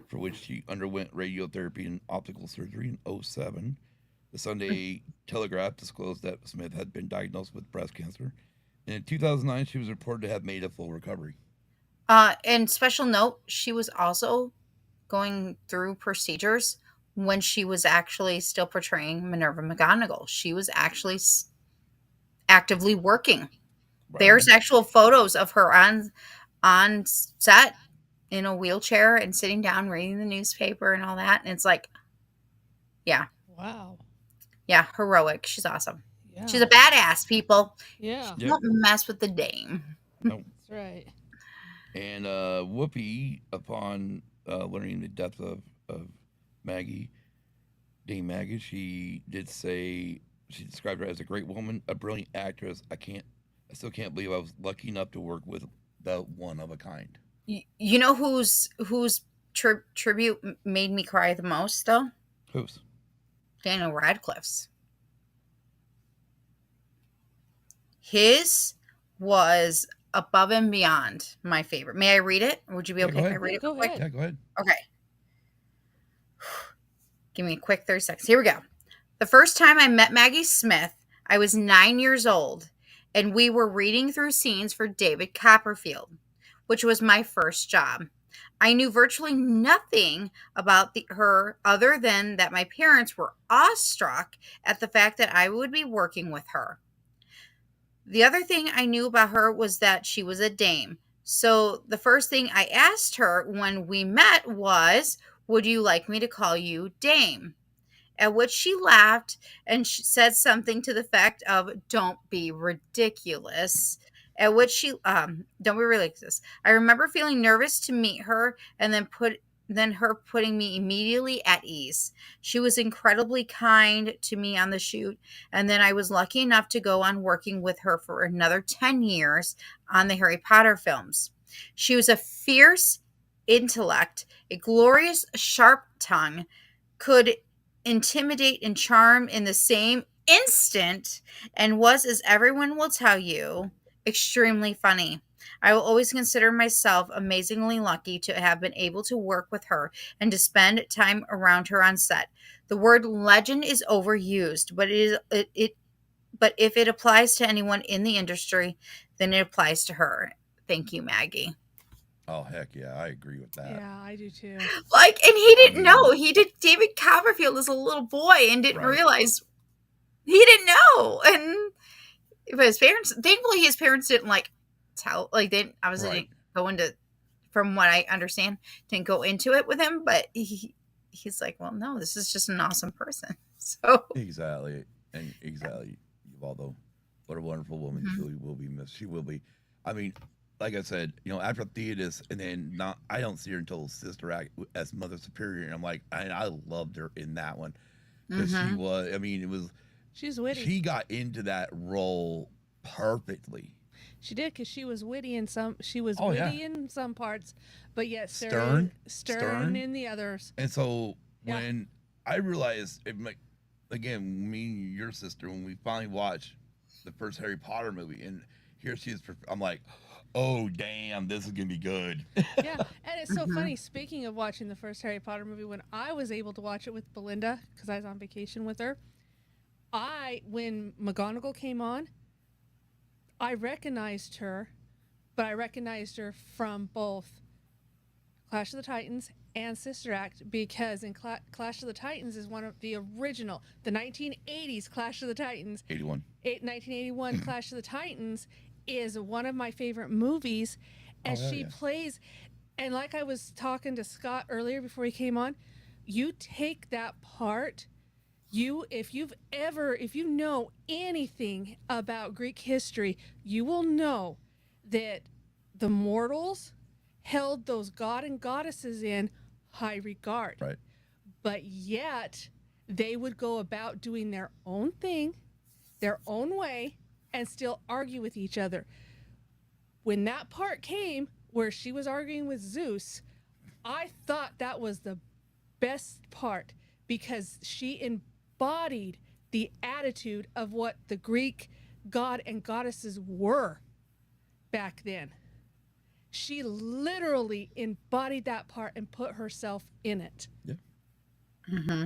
for which she underwent radiotherapy and optical surgery in 07. The Sunday Telegraph disclosed that Smith had been diagnosed with breast cancer. And in 2009, she was reported to have made a full recovery. and special note, she was also going through procedures when she was actually still portraying Minerva McGonagall. She was actually actively working. Right There's on. actual photos of her on set in a wheelchair and sitting down reading the newspaper and all that. And it's like, yeah, Wow. heroic. She's awesome. Yeah. She's a badass, people. Yeah. Yep. Don't mess with the dame. No. That's right. And Whoopi, upon learning the death of Maggie, Dame Maggie, she did say she described her as a great woman, a brilliant actress. I still can't believe I was lucky enough to work with the one of a kind. You know whose tribute made me cry the most, though? Who's? Daniel Radcliffe's. His was above and beyond my favorite. May I read it? Or would you be okay if I read it Go quick? ahead. Yeah, go ahead. Okay. Give me a quick 30 seconds. Here we go. The first time I met Maggie Smith, I was 9 years old, and we were reading through scenes for David Copperfield, which was my first job. I knew virtually nothing about her other than that my parents were awestruck at the fact that I would be working with her. The other thing I knew about her was that she was a dame. So the first thing I asked her when we met was, "Would you like me to call you Dame?" At which she laughed and she said something to the effect of, "Don't be ridiculous." Don't be ridiculous. I remember feeling nervous to meet her and then than her putting me immediately at ease. She was incredibly kind to me on the shoot, and then I was lucky enough to go on working with her for another 10 years on the Harry Potter films. She was a fierce intellect, a glorious sharp tongue, could intimidate and charm in the same instant, and was, as everyone will tell you, extremely funny. I will always consider myself amazingly lucky to have been able to work with her and to spend time around her on set. The word legend is overused, but but if it applies to anyone in the industry, then it applies to her. Thank you, Maggie. Oh heck yeah, I agree with that. Yeah, I do too. Like, and he didn't know. He did David Copperfield as a little boy and didn't Right. realize he didn't know. And but his parents, thankfully, his parents didn't like tell, like, they obviously Right. didn't go into, from what I understand, didn't go into it with him. But he's like, well, no, this is just an awesome person. So Exactly. And exactly. Although, what a wonderful woman. Mhm. She really will be missed. She will be. I mean, like I said, after Thetis, and then I don't see her until Sister Act as Mother Superior, and I'm like, I loved her in that one because she Mhm. was. I mean, it was. She's witty. She got into that role perfectly. She did, because she was witty in some. She was Oh, yeah. witty in some parts, but yet Stern. stern in the others. And so Yeah. when I realized, again, me and your sister, when we finally watched the first Harry Potter movie, and here she is, I'm like, oh damn, this is gonna be good. Yeah, and it's so Mhm. funny. Speaking of watching the first Harry Potter movie, when I was able to watch it with Belinda, because I was on vacation with her, when McGonagall came on, I recognized her, but I recognized her from both Clash of the Titans and Sister Act, because in Clash of the Titans is one of the original, the 1980s Clash of the Titans. 81. 1981 Clash of the Titans is one of my favorite movies, and Oh, hell she yeah. plays, and like I was talking to Scott earlier before he came on, you take that part, if you know anything about Greek history, you will know that the mortals held those god and goddesses in high regard. Right. But yet they would go about doing their own thing, their own way, and still argue with each other. When that part came where she was arguing with Zeus, I thought that was the best part, because she embodied the attitude of what the Greek god and goddesses were back then. She literally embodied that part and put herself in it. Yeah. Mm-hmm.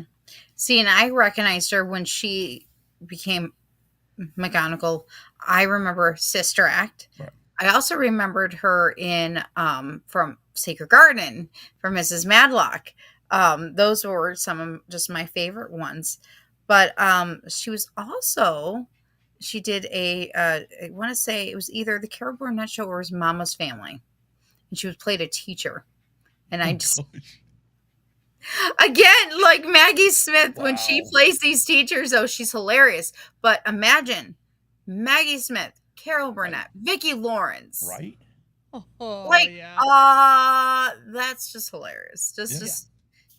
See, and I recognized her when she became McGonagall. I remember Sister Act. Right. I also remembered her in from Sacred Garden, from Mrs. Madlock. Those were some of just my favorite ones. But she was also, she did I want to say it was either the Carol Burnett Show or it was Mama's Family. And she was played a teacher. And I just, again, like Maggie Smith, when she Wow. plays these teachers, oh, she's hilarious. But imagine Maggie Smith, Carol Burnett, Vicki Lawrence. Right? Oh, Like, yeah. that's just hilarious. Yeah. Just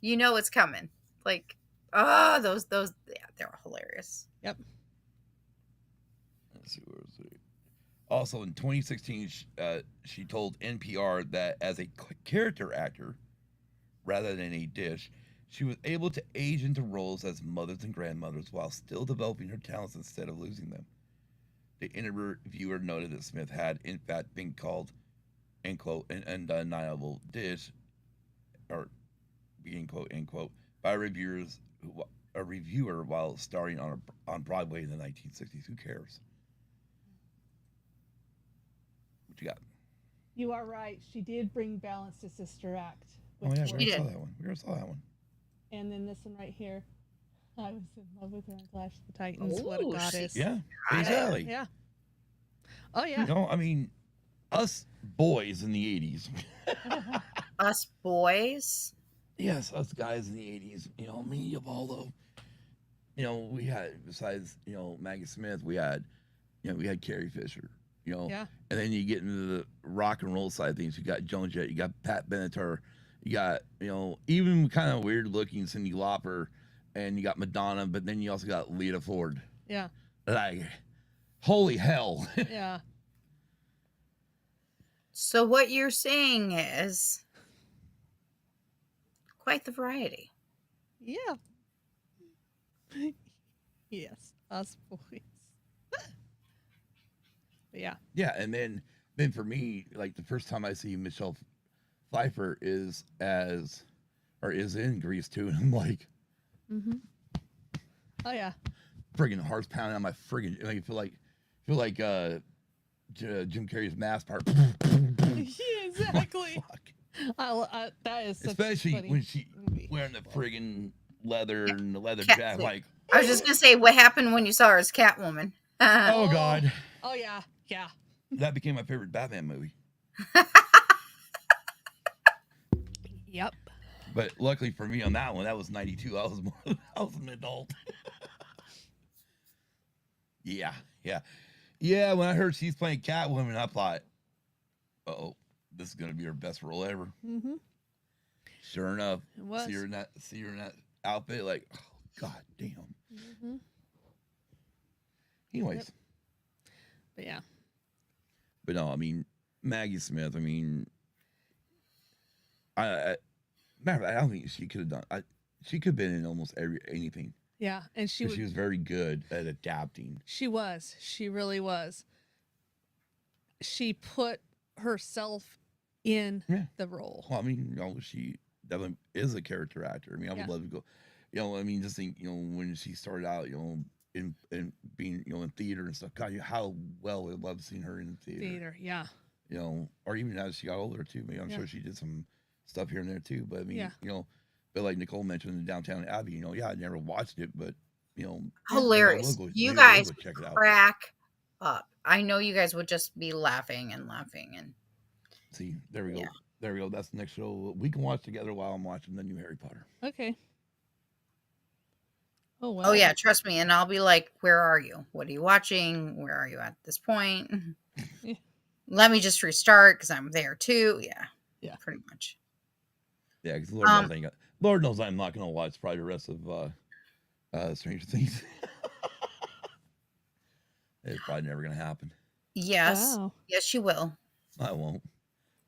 you know it's coming. Like, those, yeah, they were hilarious. Yep. Let's see, where is it? Also, in 2016, she told NPR that as a character actor, rather than a dish, she was able to age into roles as mothers and grandmothers while still developing her talents instead of losing them. The interviewer noted that Smith had, in fact, been called, end quote, an undeniable dish, or being quote, end quote, by a reviewer while starring on Broadway in the 1960s. Who cares? What you got? You are right. She did bring balance to Sister Act. Oh yeah, She we already did. saw that one. We already saw that one. And then this one right here. I was in love with her on Clash of the Titans. What a Ooh, goddess. Yeah, Got it. exactly. Yeah. Oh, yeah. I mean, us boys in the 80s. Us boys. Yes, us guys in the 80s. Me, Ubaldo. We had, besides, Maggie Smith, we had Carrie Fisher. Yeah. And then you get into the rock and roll side of things. You got Joan Jett, you got Pat Benatar, You got, even kind of weird looking Cyndi Lauper, and you got Madonna, but then you also got Lita Ford. Yeah. Like, holy hell. Yeah. So what you're saying is quite the variety. Yeah. Yes, us boys. But yeah. Yeah, and then for me, like the first time I see Michelle Pfeiffer is in Grease too, and I'm like, Mm-hmm. Oh yeah. friggin' heart's pounding on my friggin'. Like, I feel like Jim Carrey's mask part. Yeah, exactly. Fuck. That is such Especially a funny when she movie. wearing the friggin' leather and the leather Cat jacket. suit. Like, I was just gonna say what happened when you saw her as Catwoman. oh god, Oh yeah. Yeah. that became my favorite Batman movie. Yep. But luckily for me on that one, that was '92. I was an adult. Yeah. When I heard she's playing Catwoman, I thought, oh, this is gonna be her best role ever. Mm-hmm. Sure enough, It was. see her in that outfit, like, oh, god damn. Mm-hmm. Anyways, Yep. But yeah. but no, I mean Maggie Smith. I mean, matter of fact, I don't think she could have done. She could have been in almost anything. Yeah. And she 'Cause she was very good at adapting. She was. She really was. She put herself in Yeah. the role. Well, I mean, she definitely is a character actor. I mean, I would Yeah. love to go. I mean, just think, when she started out, in being, in theater and stuff. God, how well I love seeing her in theater. Yeah. Or even as she got older too. Maybe I'm Yeah. sure she did some stuff here and there too. But I mean, Yeah. but like Nicole mentioned in Downtown Abbey, yeah, I never watched it, but Hilarious. maybe You I will guys go check it out. crack up. I know you guys would just be laughing and See, there we go. Yeah. There we go. That's the next show we can watch together while I'm watching the new Harry Potter. Okay. Oh well. oh yeah, trust me. And I'll be like, where are you? What are you watching? Where are you at this point? Yeah. Let me just restart because I'm there too. Yeah. Yeah. Pretty much. Yeah, because Lord knows I'm not going to watch probably the rest of Stranger Things. It's probably never going to happen. Yes. Wow. Yes, you will. I won't.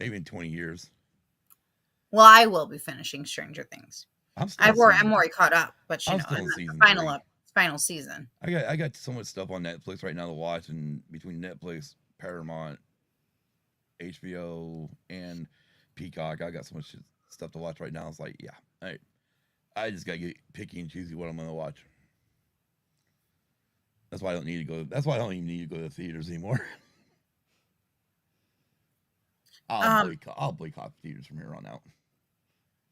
Maybe in 20 years. Well, I will be finishing Stranger Things. I'm still I'm already caught up, but I'm you know, still I'm in not the season final 3. final season. I got so much stuff on Netflix right now to watch, and between Netflix, Paramount, HBO, and Peacock, I got so much stuff to watch right now. It's like, yeah, I just gotta get picky and choosy what I'm gonna watch. That's why I don't need to go. That's why I don't even need to go to the theaters anymore. I'll boycott theaters from here on out.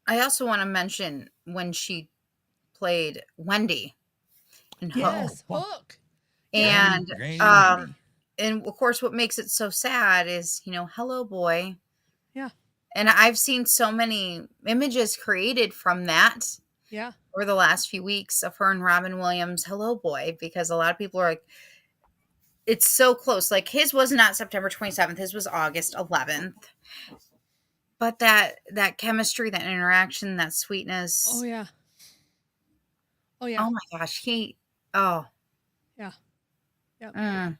I also want to mention when she played Wendy in Hook. Yes. Oh, Hook. And Granny um, Wendy. and of course what makes it so sad is, Hello Boy. Yeah. And I've seen so many images created from that Yeah. over the last few weeks of her and Robin Williams Hello Boy, because a lot of people are like, it's so close. Like his was not September 27th, his was August 11th. But that chemistry, that interaction, that sweetness. Oh yeah. Oh yeah. Oh my gosh, Yeah. Yeah. mm,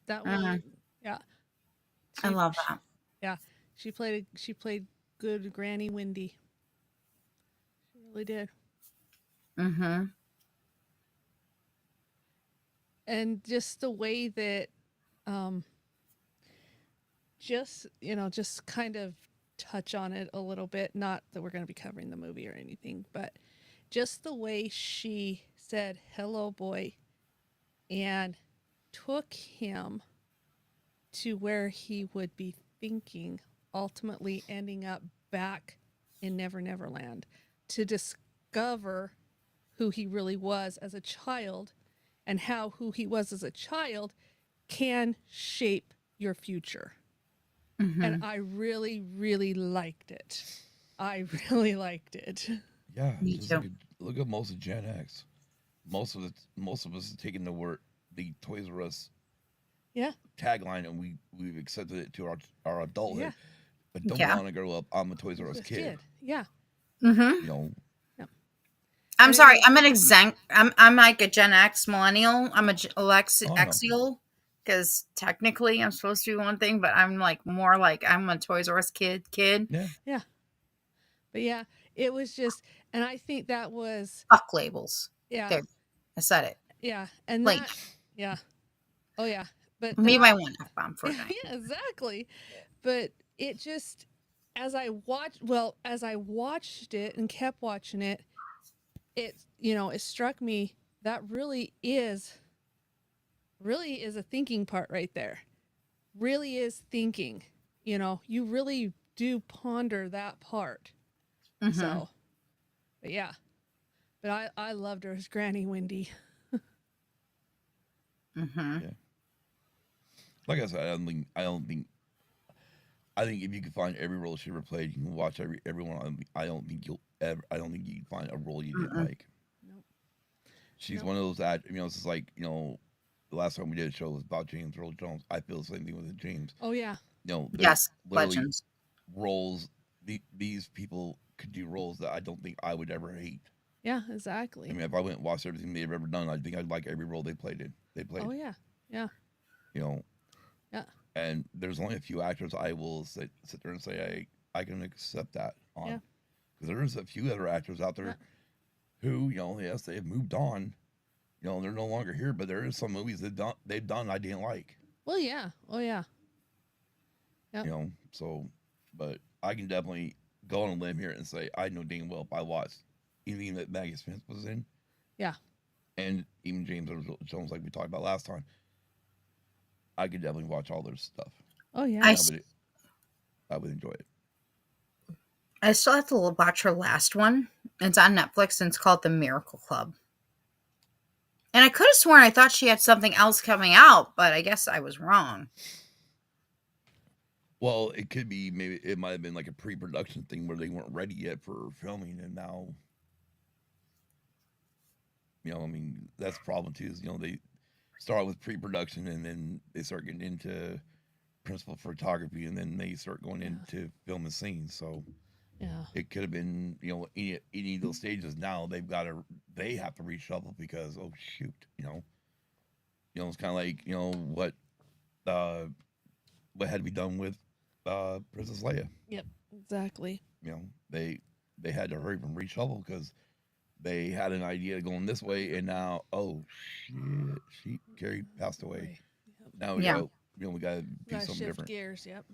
That one. Yeah. I love that. Yeah. She played good Granny Wendy. She really did. Mm-hmm. And just the way that just kind of touch on it a little bit, not that we're going to be covering the movie or anything, but just the way she said hello boy and took him to where he would be thinking, ultimately ending up back in Never Never Land to discover who he really was as a child and how who he was as a child can shape your future. Mm-hmm. And I really, really liked it. I really liked it. Yeah, Me just too. look at most of Gen X. Most of us have taken the Toys R Us Yeah. tagline, and we've accepted it to our adulthood. Yeah. But don't Yeah. want to grow up. I'm a Toys R Us Just kid. Yeah. Mm-hmm. You know, I'm And it sorry. was- I'm an exec. I'm like a Gen X millennial. I'm a Oh, no. Axial because technically I'm supposed to be one thing, but I'm like more like I'm a Toys R Us kid. yeah. Yeah. But yeah, it was just, and I think that was, Fuck labels. yeah, There, I said it. yeah, and Like that, yeah, oh yeah, but me that, my one F bomb for a yeah, night. yeah, exactly. But it just, as I watched it and kept watching it, it struck me that really is a thinking part right there. Really is thinking. You really do ponder that part. Mm-hmm. So, but yeah, but I loved her as Granny Wendy. Mm-hmm. Yeah. Like I said, I think if you could find every role she ever played, you can watch everyone. I don't think you can find a role you didn't Mm-mm. like. Nope. She's Nope. one of those it's just like, the last time we did a show was about James Earl Jones. I feel the same thing with James. Oh yeah. There's Yes, literally legends. roles. These people could do roles that I don't think I would ever hate. Yeah, exactly. I mean, if I went and watched everything they've ever done, I think I'd like every role they played in. Oh yeah. Yeah. You know, Yeah. and there's only a few actors I will sit there and say I can accept that on. Yeah. Because there's a few other actors out there who, yes, they've moved on. They're no longer here, but there is some movies they've done I didn't like. Well, yeah. Oh yeah. Yep. So, but I can definitely go on a limb here and say I know dang well if I watched anything that Maggie Smith was in. Yeah. And even James Earl Jones, like we talked about last time, I could definitely watch all their stuff. Oh yeah. I would enjoy it. I still have to watch her last one. It's on Netflix and it's called The Miracle Club. And I could have sworn I thought she had something else coming out, but I guess I was wrong. Well, it could be, maybe it might have been like a pre-production thing where they weren't ready yet for filming, and now, I mean, that's the problem too. Is they start with pre-production and then they start getting into principal photography, and then they start going into filming scenes. So Yeah. it could have been, any of those stages. Now they have to reshuffle because shoot, it's kind of like what had to be done with Princess Leia. Yep. Exactly. They had to hurry up and reshuffle because they had an idea going this way, and now shit, Carrie passed away. Now we Yeah. got to do Gotta something shift different. gears. Yep.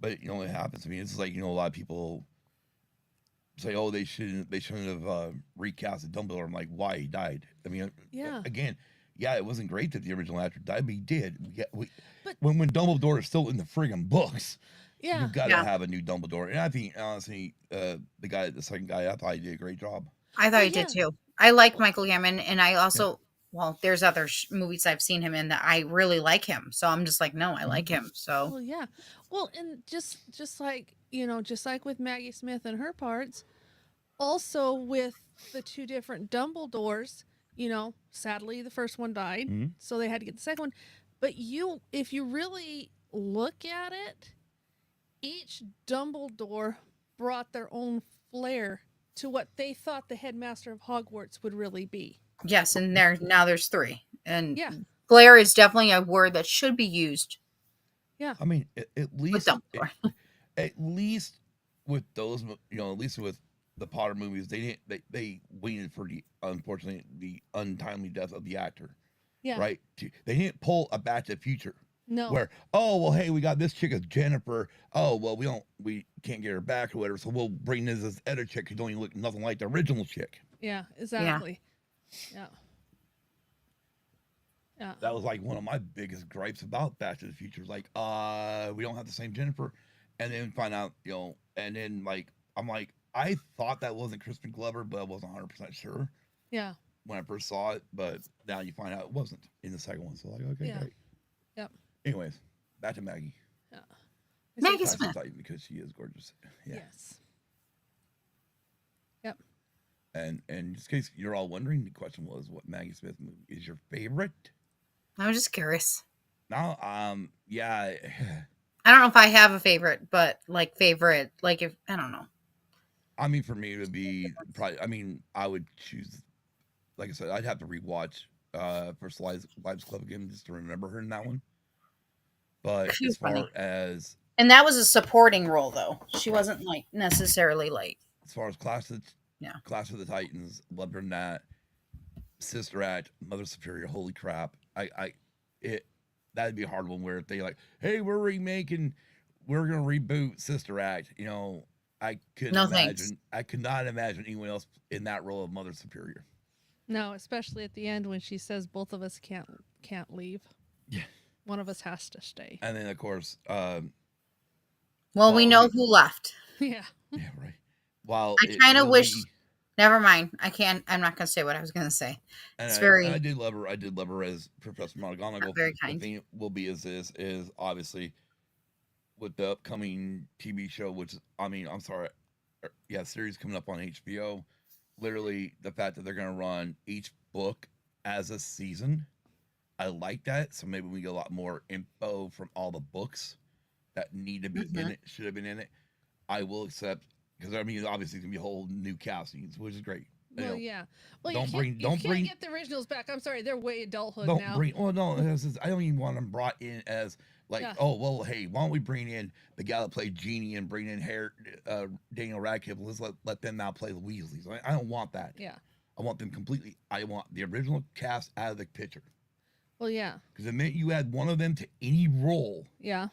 But it happens. I mean, it's like a lot of people say, they shouldn't have recast Dumbledore. I'm like, why? He died. I mean, Yeah. again, it wasn't great that the original actor died, but he did. But- when Dumbledore is still in the friggin' books, Yeah. you've got to Yeah. have a new Dumbledore. And I think honestly, the second guy, I thought he did a great job. I thought Well, he did yeah. too. I like Michael Gambon, and I also, well, there's other movies I've seen him in that I really like him. So I'm just like, no, I like him. So Well, yeah. Well, and just like just like with Maggie Smith and her parts, also with the two different Dumbledores. Sadly, the first one died, Mhm. so they had to get the second one. But if you really look at it, each Dumbledore brought their own flair to what they thought the headmaster of Hogwarts would really be. yes, and now there's three, and Yeah. glare is definitely a word that should be used I mean, at with least Dumbledore. at least with those, at least with the Potter movies, they waited for unfortunately the untimely death of the actor, Yeah. right? They didn't pull a Back to the Future No. where, hey, we got this chick as Jennifer. Oh well, we can't get her back or whatever, so we'll bring this other chick who don't even look nothing like the original chick. Yeah. Exactly. Yeah. Yeah. That was like one of my biggest gripes about Back to the Future. Like, we don't have the same Jennifer, and then find out, and then I'm like, I thought that wasn't Crispin Glover, but I wasn't 100% sure Yeah. when I first saw it. But now you find out it wasn't in the second one. So okay, Yeah. great. Yep. Anyways, back to Maggie. Yeah. Maggie It's- Smith. Because she is gorgeous. Yeah. Yes. Yep. And in this case, you're all wondering, the question was, what Maggie Smith movie is your favorite? I was just curious. Now, yeah. I don't know if I have a favorite, but like if I don't know. I mean, for me, it would be probably. I mean, I would choose. Like I said, I'd have to rewatch First Lives Club again just to remember her in that one. But She's as funny. far as And that was a supporting role, though. She right, wasn't like necessarily like, as far as yeah. Clash of the Titans, loved her in that. Sister Act, Mother Superior, holy crap! It that'd be a hard one where they like, hey, we're gonna reboot Sister Act. I couldn't No thanks. imagine. I could not imagine anyone else in that role of Mother Superior. No, especially at the end when she says both of us can't leave. Yeah. One of us has to stay. And then of course, Well, we well, know who left. Yeah. yeah, right. While I it kind of will wish. be, Never mind. I can't. I'm not going to say what I was going to say. It's and I very did love her. I did love her as Professor McGonagall. very The kind. thing will be is obviously with the upcoming TV show, which I mean, I'm sorry, yeah, series coming up on HBO. Literally, the fact that they're going to run each book as a season, I like that. So maybe we get a lot more info from all the books that need to be in it, should have been in it. I will accept because I mean, obviously, it's gonna be a whole new castings, which is great. Well, yeah. Well, don't you can't get the originals back. I'm sorry, they're way adulthood don't now. bring. Oh no, I don't even want them brought in as like, Yeah. oh well, hey, why don't we bring in the guy that played Genie and bring in Daniel Radcliffe? Let's let them now play the Weasleys. I don't want that. Yeah. I want them completely. I want the original cast out of the picture. Well, yeah. Because the minute you add one of them to any role Yeah.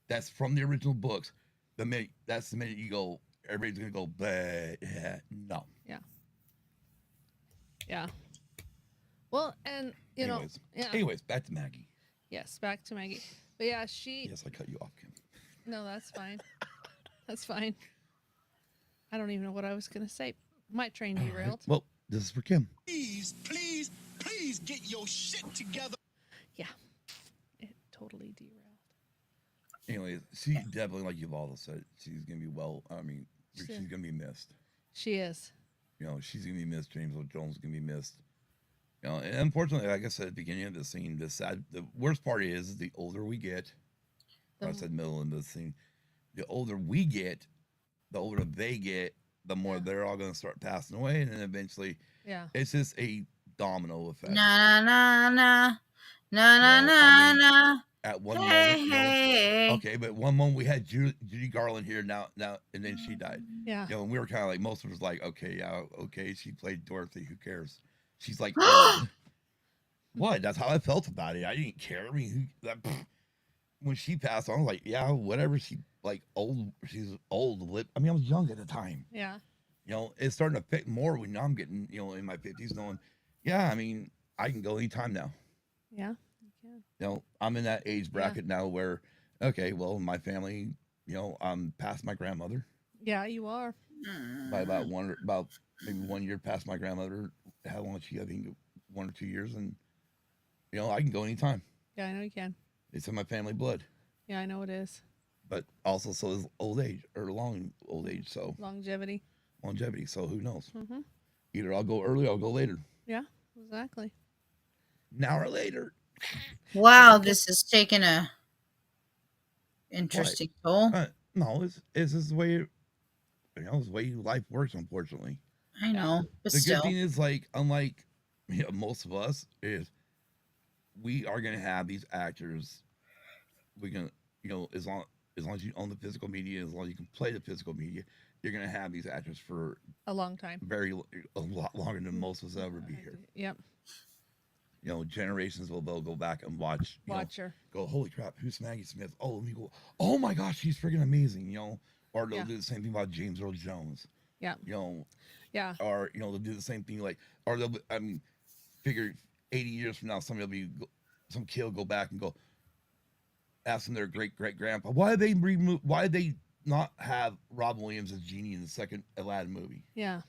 that's from the original books, that's the minute you go, everybody's gonna go, but yeah, no. Yeah. Yeah. Well, and Anyways, yeah. anyways, back to Maggie. Yes, back to Maggie. But yeah, Yes, I cut you off, Kim. No, that's fine. That's fine. I don't even know what I was gonna say. My train derailed. Right. Well, this is for Kim. Please, please, please get your shit together. Yeah. It totally derailed. Anyways, she definitely, like you've all said, she's gonna be she's gonna be missed. She is. She's gonna be missed. James Earl Jones is gonna be missed. And unfortunately, like I said at the beginning of the scene, the worst part is the older we get. I said middle of the scene. The older we get, the older they get, the more they're all gonna start passing away, and then eventually, it's just a domino effect. Na na na na na na na. At one hey, moment, hey. Okay, but one moment we had Judy Garland here now, and then she died. Yeah. And we were kind of like, most of us like, okay, yeah, okay, she played Dorothy. Who cares? She's like, old. What? That's how I felt about it. I didn't care. I mean, when she passed on, I was like, yeah, whatever. She's old. I mean, I was young at the time. Yeah. It's starting to fit more when I'm getting, in my 50s, knowing, yeah, I mean, I can go anytime now. Yeah. I'm in that age bracket now where, okay, well, my family, I'm past my grandmother. Yeah, you are. By about maybe 1 year past my grandmother. How long is she? I think 1 or 2 years, and I can go anytime. Yeah, I know you can. It's in my family blood. Yeah, I know it is. But also, so is old age or long old age. So longevity. So who knows? Mm-hmm. Either I'll go early or I'll go later. Yeah, exactly. Now or later. Wow, this is taking a interesting toll. No, it's just the way it's the way life works, unfortunately. I know, but the still. good thing is, like, unlike most of us, is we are gonna have these actors. We're gonna, as long as you own the physical media, as long as you can play the physical media, you're gonna have these actors for a long time, a lot longer than most of us ever be here. Yep. Generations they'll go back and watch her. Go, holy crap, who's Maggie Smith? Oh, let me go. Oh my gosh, she's freaking amazing. Or they'll do the same thing about James Earl Jones. Yeah. Yeah. Or they'll do the same thing figure 80 years from now, some kid will go back and go asking their great grandpa, why did they not have Robin Williams as Genie in the second Aladdin movie? Yeah.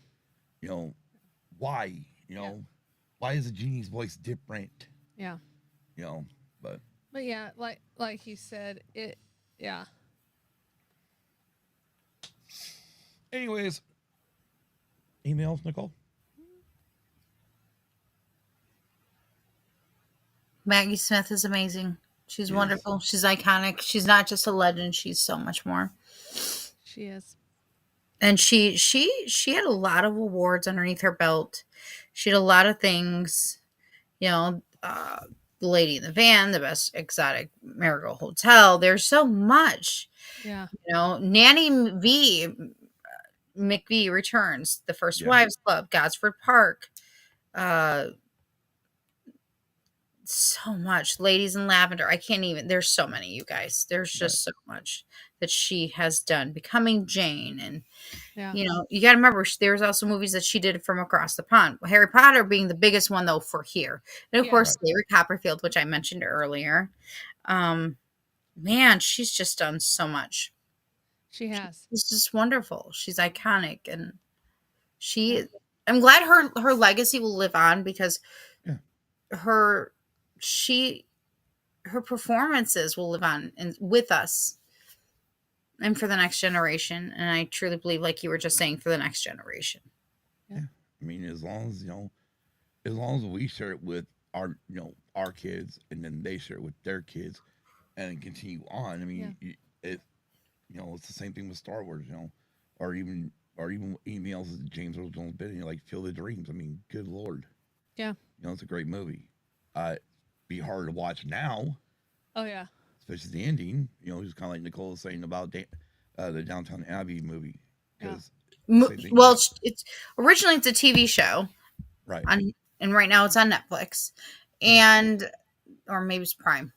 Why? Why is the Genie's voice different? Yeah. But yeah, like you said, it. Yeah. Anyways, emails, Nicole. Maggie Smith is amazing. She's wonderful. She's iconic. She's not just a legend. She's so much more. She is. And she had a lot of awards underneath her belt. She had a lot of things, you know, the Lady in the Van, the best exotic marigold hotel. There's so much, Yeah. you know. Nanny McVie returns, the First Yeah. Wives Club, Gosford Park, uh, so much. Ladies in Lavender. I can't even. There's so many, you guys. There's Right. just so much that she has done. Becoming Jane, and Yeah. you know, you got to remember there's also movies that she did from across the pond. Harry Potter being the biggest one though for here, and of Yeah. course Larry Copperfield, which I mentioned earlier. Man, she's just done so much. She has. It's just wonderful. She's iconic, and she. Yeah. I'm glad her legacy will live on because Yeah. her she her performances will live on and with us and for the next generation. And I truly believe, like you were just saying, for the next generation. I mean, as long as we share it with our kids, and then they share it with their kids, and continue on. I mean, it's the same thing with Star Wars, or even anything else that James Earl Jones did. Like Field of Dreams. I mean, good lord. Yeah. It's a great movie. Be hard to watch now, Oh yeah. especially the ending. Just kind of like Nicole was saying about the Downtown Abbey movie. Because Well, it's originally it's a TV show, right, and right now it's on Netflix, and or maybe it's Prime.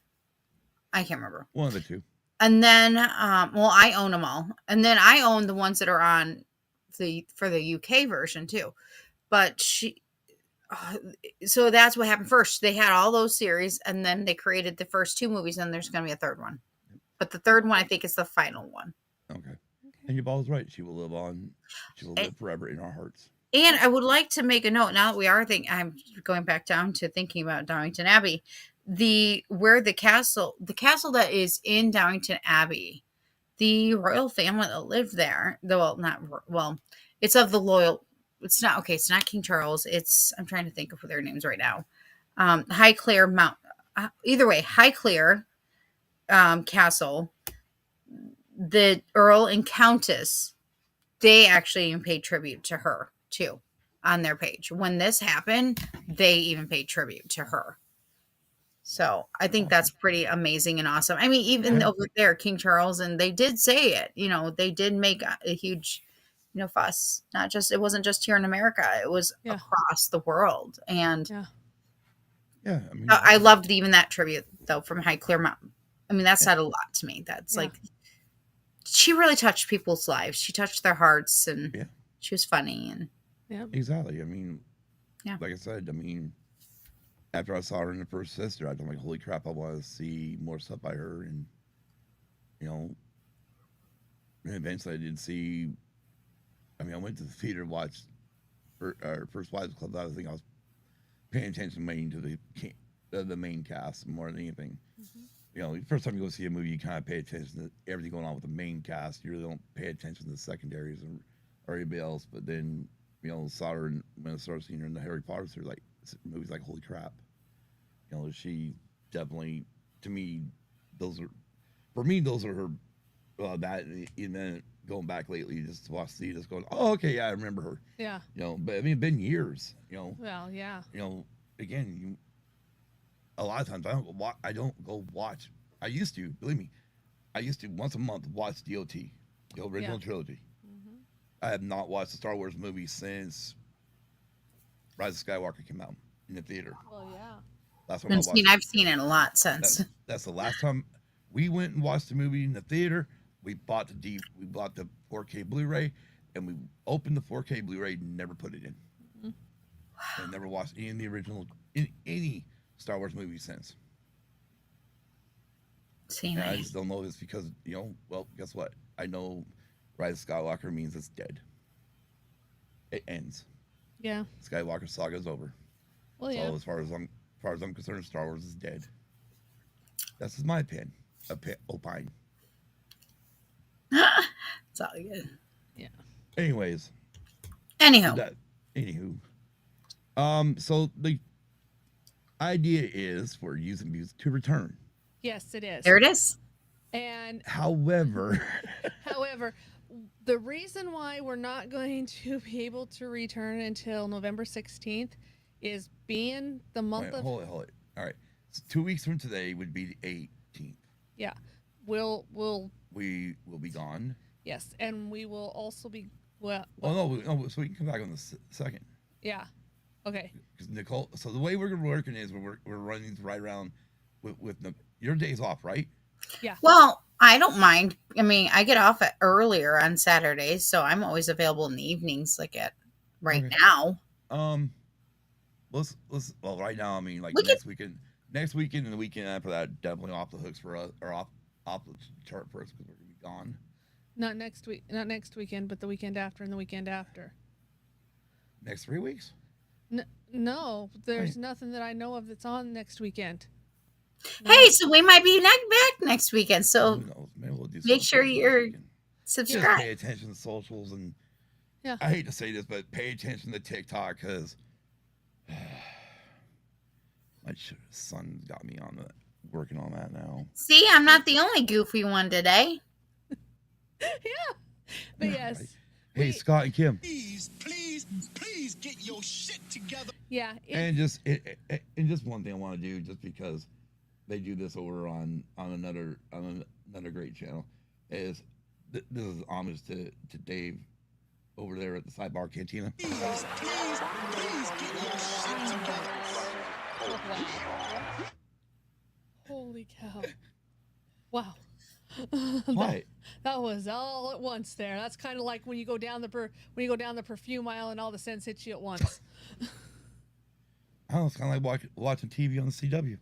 I can't remember. one of the two. And then, well, I own them all, and then I own the ones that are on for the UK version too. But so that's what happened first. They had all those series, and then they created the first two movies, and there's going to be a third one. But the third one, I think, is the final one. Okay. And your ball's right. She will live on. She will live forever in our hearts. And I would like to make a note now that we are I'm going back down to thinking about Downington Abbey. The castle that is in Downington Abbey, the royal family that lived there, it's of the loyal. It's not okay. It's not King Charles. I'm trying to think of their names right now. Highclere Mount. Either way, Highclere Castle. The Earl and Countess, they actually even paid tribute to her too on their page. When this happened, they even paid tribute to her. So I think that's pretty amazing and awesome. I mean, even over there, King Charles, and they did say it. They did make a huge, fuss. It wasn't just here in America. It was across the world. And yeah, I mean, I loved even that tribute though from Highclere Mountain. I mean, that said a lot to me. That's like. She really touched people's lives. She touched their hearts, and she was funny. And exactly. I mean, like I said, after I saw her in The First Sister, I was like, holy crap, I want to see more stuff by her. And, and eventually I did see, I went to the theater and watched First Wives Club. I think I was paying attention mainly to the main cast more than anything. Mm-hmm. The first time you go see a movie, you kind of pay attention to everything going on with the main cast. You really don't pay attention to the secondaries or anybody else. But then, saw her when I started seeing her in the Harry Potter series, like movies, like holy crap. She definitely, to me, those are her. That and then going back lately, just to watch just going, oh, okay, yeah, I remember her. Yeah. But it's been years. Well, yeah. Again, a lot of times I don't go watch. I used to, believe me, once a month watch DOT, the original trilogy. Mm-hmm. I have not watched a Star Wars movie since Rise of Skywalker came out in the theater. Well, yeah. Last time I've seen it a lot since. That's the last time we went and watched the movie in the theater. We bought the 4K Blu-ray, and we opened the 4K Blu-ray and never put it in. Mm-hmm. And never watched any of the original any Star Wars movie since. I just don't know if it's because, well, guess what? I know Rise of Skywalker means it's dead. It ends. Yeah. Skywalker saga is over. Well, so as far as I'm concerned, Star Wars is dead. That's just my opine. It's all good. Yeah. Anywho. So the idea is for using music to return. Yes, it is. There it is. And however, the reason why we're not going to be able to return until November 16th is being the month of. Hold it. All right. So 2 weeks from today would be the 18th. Yeah. We'll We will be gone. yes, and we will also be well. Oh no, so we can come back on the second. Yeah. Okay. Because Nicole, so the way we're working is we're running these right around with your days off, right? Yeah. Well, I don't mind. I mean, I get off earlier on Saturdays, so I'm always available in the evenings, like at right Okay. now. Let's well right now. I mean, like We next weekend and the weekend after that, definitely off the hooks for us, or off the chart for us because we're gonna be gone. Not next weekend, but the weekend after and the weekend after. Next 3 weeks. No, there's Right. nothing that I know of that's on next weekend. No. Hey, so we might be back next weekend. So Who knows? Maybe we'll do make something sure next you're weekend. Just subscribe. pay attention to socials and Yeah. I hate to say this, but pay attention to TikTok because my son got me on working on that now. See, I'm not the only goofy one today. Yeah. But Yeah, yes. right. Hey, Scott and Kim, Please get your shit together. Yeah. and just one thing I want to do, just because they do this over on another great channel, is this is homage to Dave over there at the Sidebar Cantina. Please get your shit together. Holy cow. Wow. What? That was all at once there. That's kind of like when you go down the perfume aisle and all the scents hit you at once. I don't know, it's kind of like watching TV on the CW.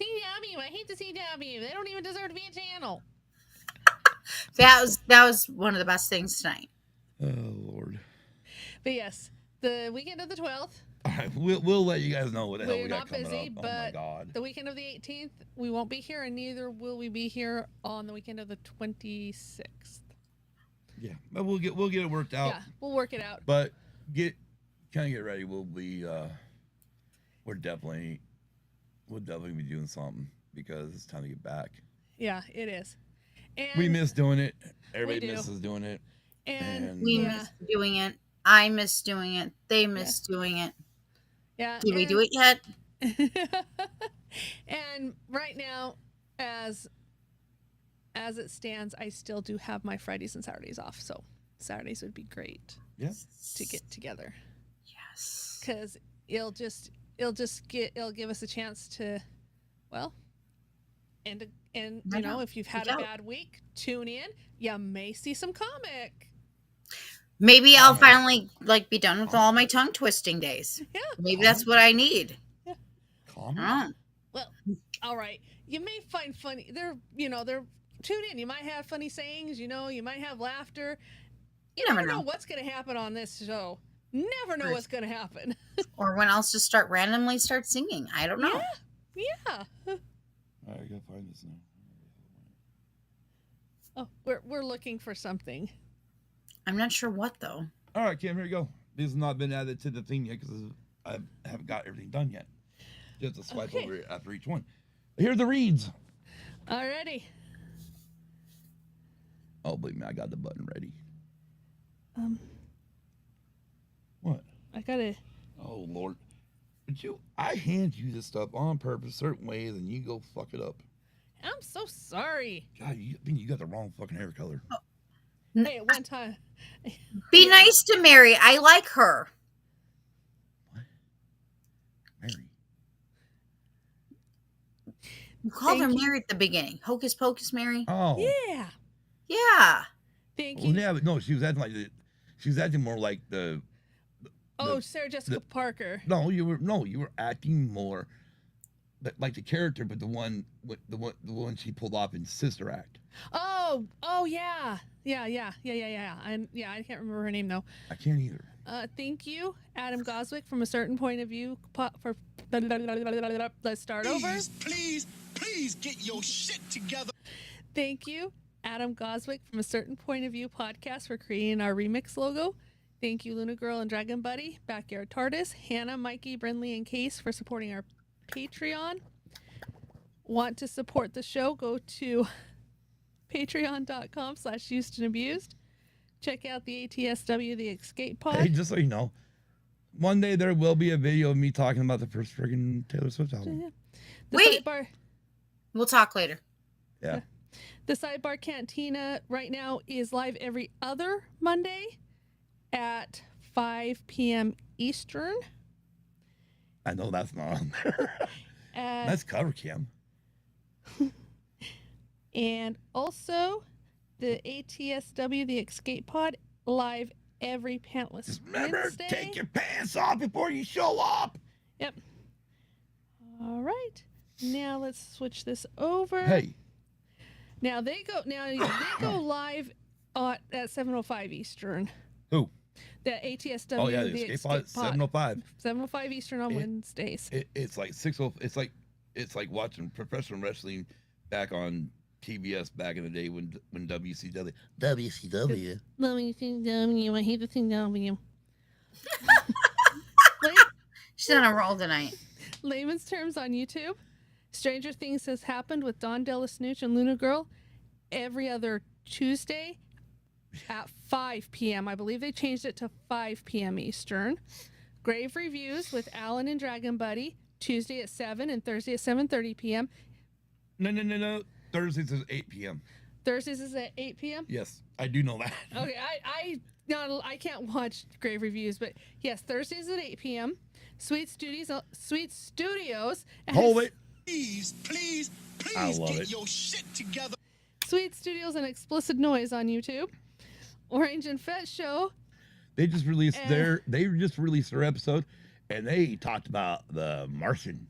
CW, I hate the CW. They don't even deserve to be a channel. That was one of the best things tonight. Oh Lord. But yes, the weekend of the 12th, All right, we'll let you guys know what the hell we're we got not coming busy, up. Oh my but God. the weekend of the 18th, we won't be here, and neither will we be here on the weekend of the 26th. Yeah, but we'll get it worked out. Yeah, we'll work it out. But get ready. We'll be we'll definitely be doing something because it's time to get back. Yeah, it is. And We miss doing it. Everybody do. misses doing it. And We yeah, miss doing it. I miss doing it. They miss doing it. yeah. Did we do it yet? And right now, as it stands, I still do have my Fridays and Saturdays off. So Saturdays would be great Yeah. to get together Yes. because it'll give us a chance to, well, and I you know, know. if you've had Reach a out. bad week, tune in. You may see some comic. Maybe I'll finally be done with all my tongue twisting days. Yeah. Maybe that's what I need. Calm. I don't know. Well, all right. You may find funny. They're tune in. You might have funny sayings. You know, you might have laughter. You Never never know know. what's going to happen on this show. Never know Right. what's going to happen. Or when I'll just randomly start singing. I don't know. Yeah. All right, I gotta find this now. Oh, we're looking for something. I'm not sure what though. All right, Kim, here you go. This has not been added to the thing yet because I haven't got everything done yet. Just to swipe Okay. over it after each one. Here are the reads. Alrighty. Oh, believe me, I got the button ready. What? I gotta. Oh Lord. But I hand you this stuff on purpose certain ways and you go fuck it up. I'm so sorry. God, you got the wrong fucking hair color. Hey, at one time. Be nice to Mary. I like her. Mary. You called her Thank you. Mary at the beginning. Hocus pocus Mary. Oh. Yeah. Yeah. Thank Well, you. yeah, but no, she was acting more like the Oh, Sarah Jessica Parker. you were acting more like the character, but the one she pulled off in Sister Act. Oh, yeah. Yeah. I can't remember her name though. I can't either. Thank you, Adam Goswick, from a certain point of view. For let's start over. Please get your shit together. Thank you, Adam Goswick, from a certain point of view podcast for creating our remix logo. Thank you, Luna Girl and Dragon Buddy, Backyard TARDIS, Hannah, Mikey, Brindley, and Case for supporting our Patreon. Want to support the show? Go to patreon.com/HoustonAbused. check out the ATSW, the Escape Pod. Hey, just so you know, Monday there will be a video of me talking about the first friggin' Taylor Swift album. Yeah. The Wait. Sidebar, We'll talk later. Yeah. the Sidebar Cantina right now is live every other Monday at 5 p.m. Eastern. I know that's not on there. Nice cover, Kim. And also the ATSW, the Escape Pod, live every pantless Just remember, Wednesday. take your pants off before you show up. Yep. All right. Now let's switch this over. Hey, Now they go live at 7:05 Eastern. who? The ATSW. Oh yeah, the Escape Pod, 7:05. 7:05 Eastern on Wednesdays. It's like it's like watching professional wrestling back on TBS back in the day when WCW. WCW. WCW. I hate the CW. She's on a roll tonight. Layman's terms on YouTube. Stranger Things has happened with Don Delasnooch and Luna Girl every other Tuesday at 5 p.m. I believe they changed it to 5 p.m. Eastern. Grave Reviews with Alan and Dragon Buddy Tuesday at 7 and Thursday at 7:30 p.m. No. Thursdays is 8 p.m. Thursdays is at 8 p.m. Yes, I do know that. Okay, I can't watch Grave Reviews, but yes, Thursdays at 8 p.m. Sweet Studios. Hold it. Please I love get it. your shit together. Sweet Studios and Explicit Noise on YouTube. Orange and Fett Show. They just released their episode, and they talked about the Martian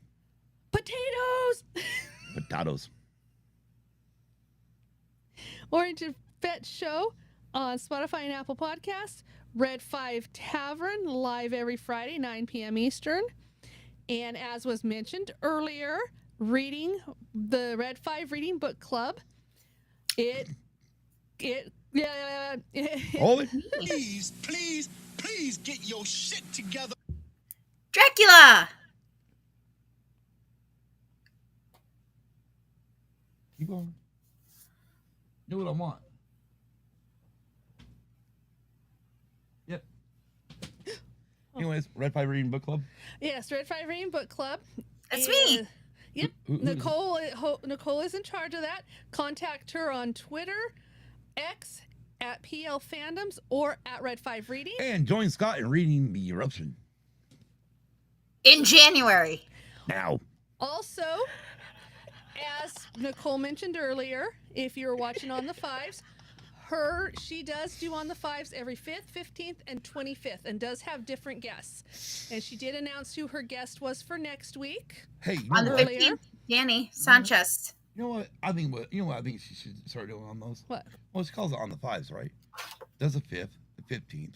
Potatoes. potatoes. Orange and Fett Show on Spotify and Apple Podcasts. Red 5 Tavern live every Friday, 9 p.m. Eastern. And as was mentioned earlier, the Red 5 Reading Book Club. Hold it. Please get your shit together. Dracula. Keep going. Do what I want. Yep. Anyways, Red 5 Reading Book Club. Yes, Red 5 Reading Book Club. That's And, me. Yep. Who is Nicole is in charge of that. Contact her on Twitter, X at PL Fandoms, or at Red 5 Reading. And join Scott in reading The Eruption. In January. Now. Also, as Nicole mentioned earlier, if you're watching on the 5s, she does do on the 5s every 5th, 15th, and 25th, and does have different guests. And she did announce who her guest was for next week. Hey, you On know the what? 15th, Danny Sanchez. You know what? I think she should start doing on those. What? Well, she calls it on the 5s, right? Does the 5th, the 15th,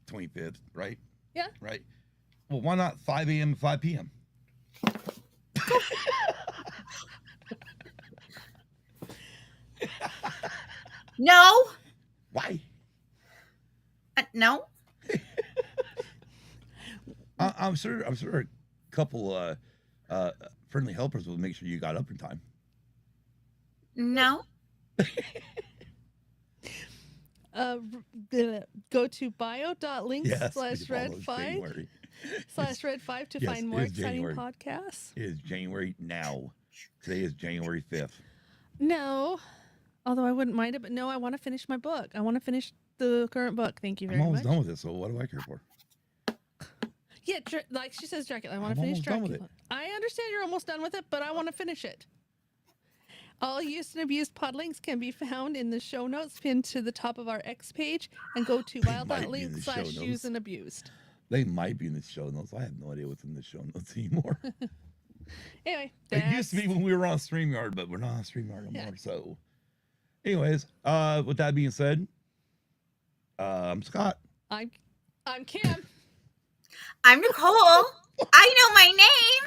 25th, right? Yeah. Right. Well, why not 5 a.m. and 5 p.m.? No. Why? No. I'm sure a couple friendly helpers will make sure you got up in time. No. Go to bio.links Yes. slash red 5 to Yes, find more it is exciting January. podcasts. It is January now. Today is January 5th. No, although I wouldn't mind it, but no, I want to finish my book. I want to finish the current book. Thank you very I'm almost much. done with it, so what do I care for? Yeah, like she says, Dracula. I want I'm to finish almost done with Dracula. I understand you're almost done with it, but I want to finish it. All used and abused pod links can be found in the show notes pinned to the top of our X page, and go to They might be in wild.link the show slash notes. used and abused. They might be in the show notes. I have no idea what's in the show notes anymore. Anyway, It used to be when we were on StreamYard, but we're not on StreamYard anymore. So, anyways, with that being said, I'm Scott. I'm Kim. I'm Nicole. I know my name.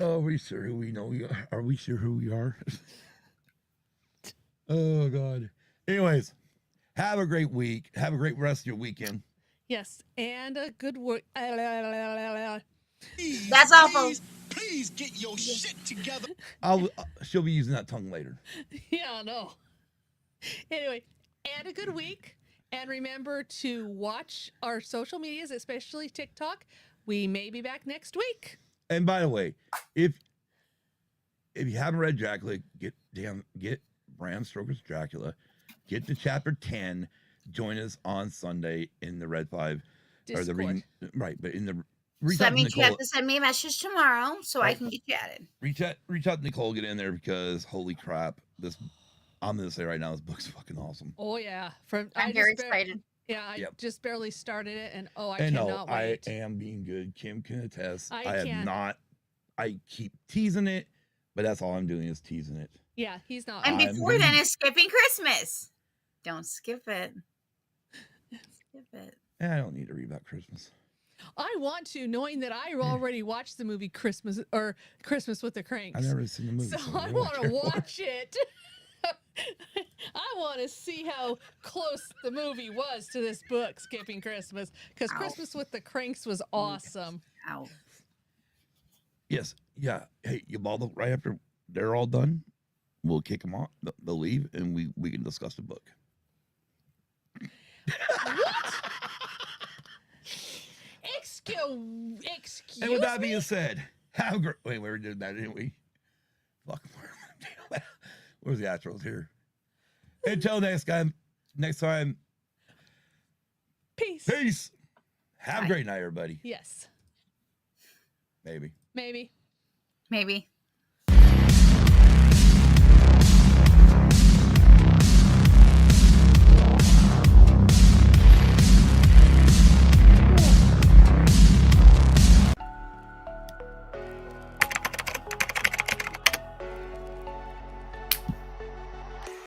Are we sure who we know we are? Are we sure who we are? Oh, God. Anyways, have a great week. Have a great rest of your weekend. Yes, and a good work. That's awful. Please get your shit together. She'll be using that tongue later. Yeah, no. Anyway, and a good week. And remember to watch our social medias, especially TikTok. We may be back next week. And by the way, if you haven't read Dracula, get Bram Stoker's Dracula. Get to chapter 10. Join us on Sunday in the Red 5 Discord. or the right, but in the So that means you have to send me a message tomorrow so I can get you added. Reach out to Nicole, get in there because holy crap, I'm gonna say right now, this book's fucking awesome. Oh yeah, I'm very excited. Yeah, I just barely started it, and I and cannot wait. I am being good. Kim can attest. I have not. I keep teasing it, but that's all I'm doing is teasing it. Yeah, he's not. And before then is skipping Christmas. Don't skip it. Skip it. I don't need to read about Christmas. I want to, knowing that I already watched the movie Christmas with the Cranks. I've never seen the movie, so I want to watch it. I want to see how close the movie was to this book, Skipping Christmas, because Christmas with the Cranks was awesome. Ow. Yes, yeah. Hey, you ball right after they're all done. We'll kick them off. They'll leave, and we can discuss the book. What? Excuse And with that me? being said, have a great. Wait, we were doing that, didn't we? Fuck. Where's the Astros here? Until next time. Peace. Have a great night, everybody. Yes. Maybe. Maybe. Maybe.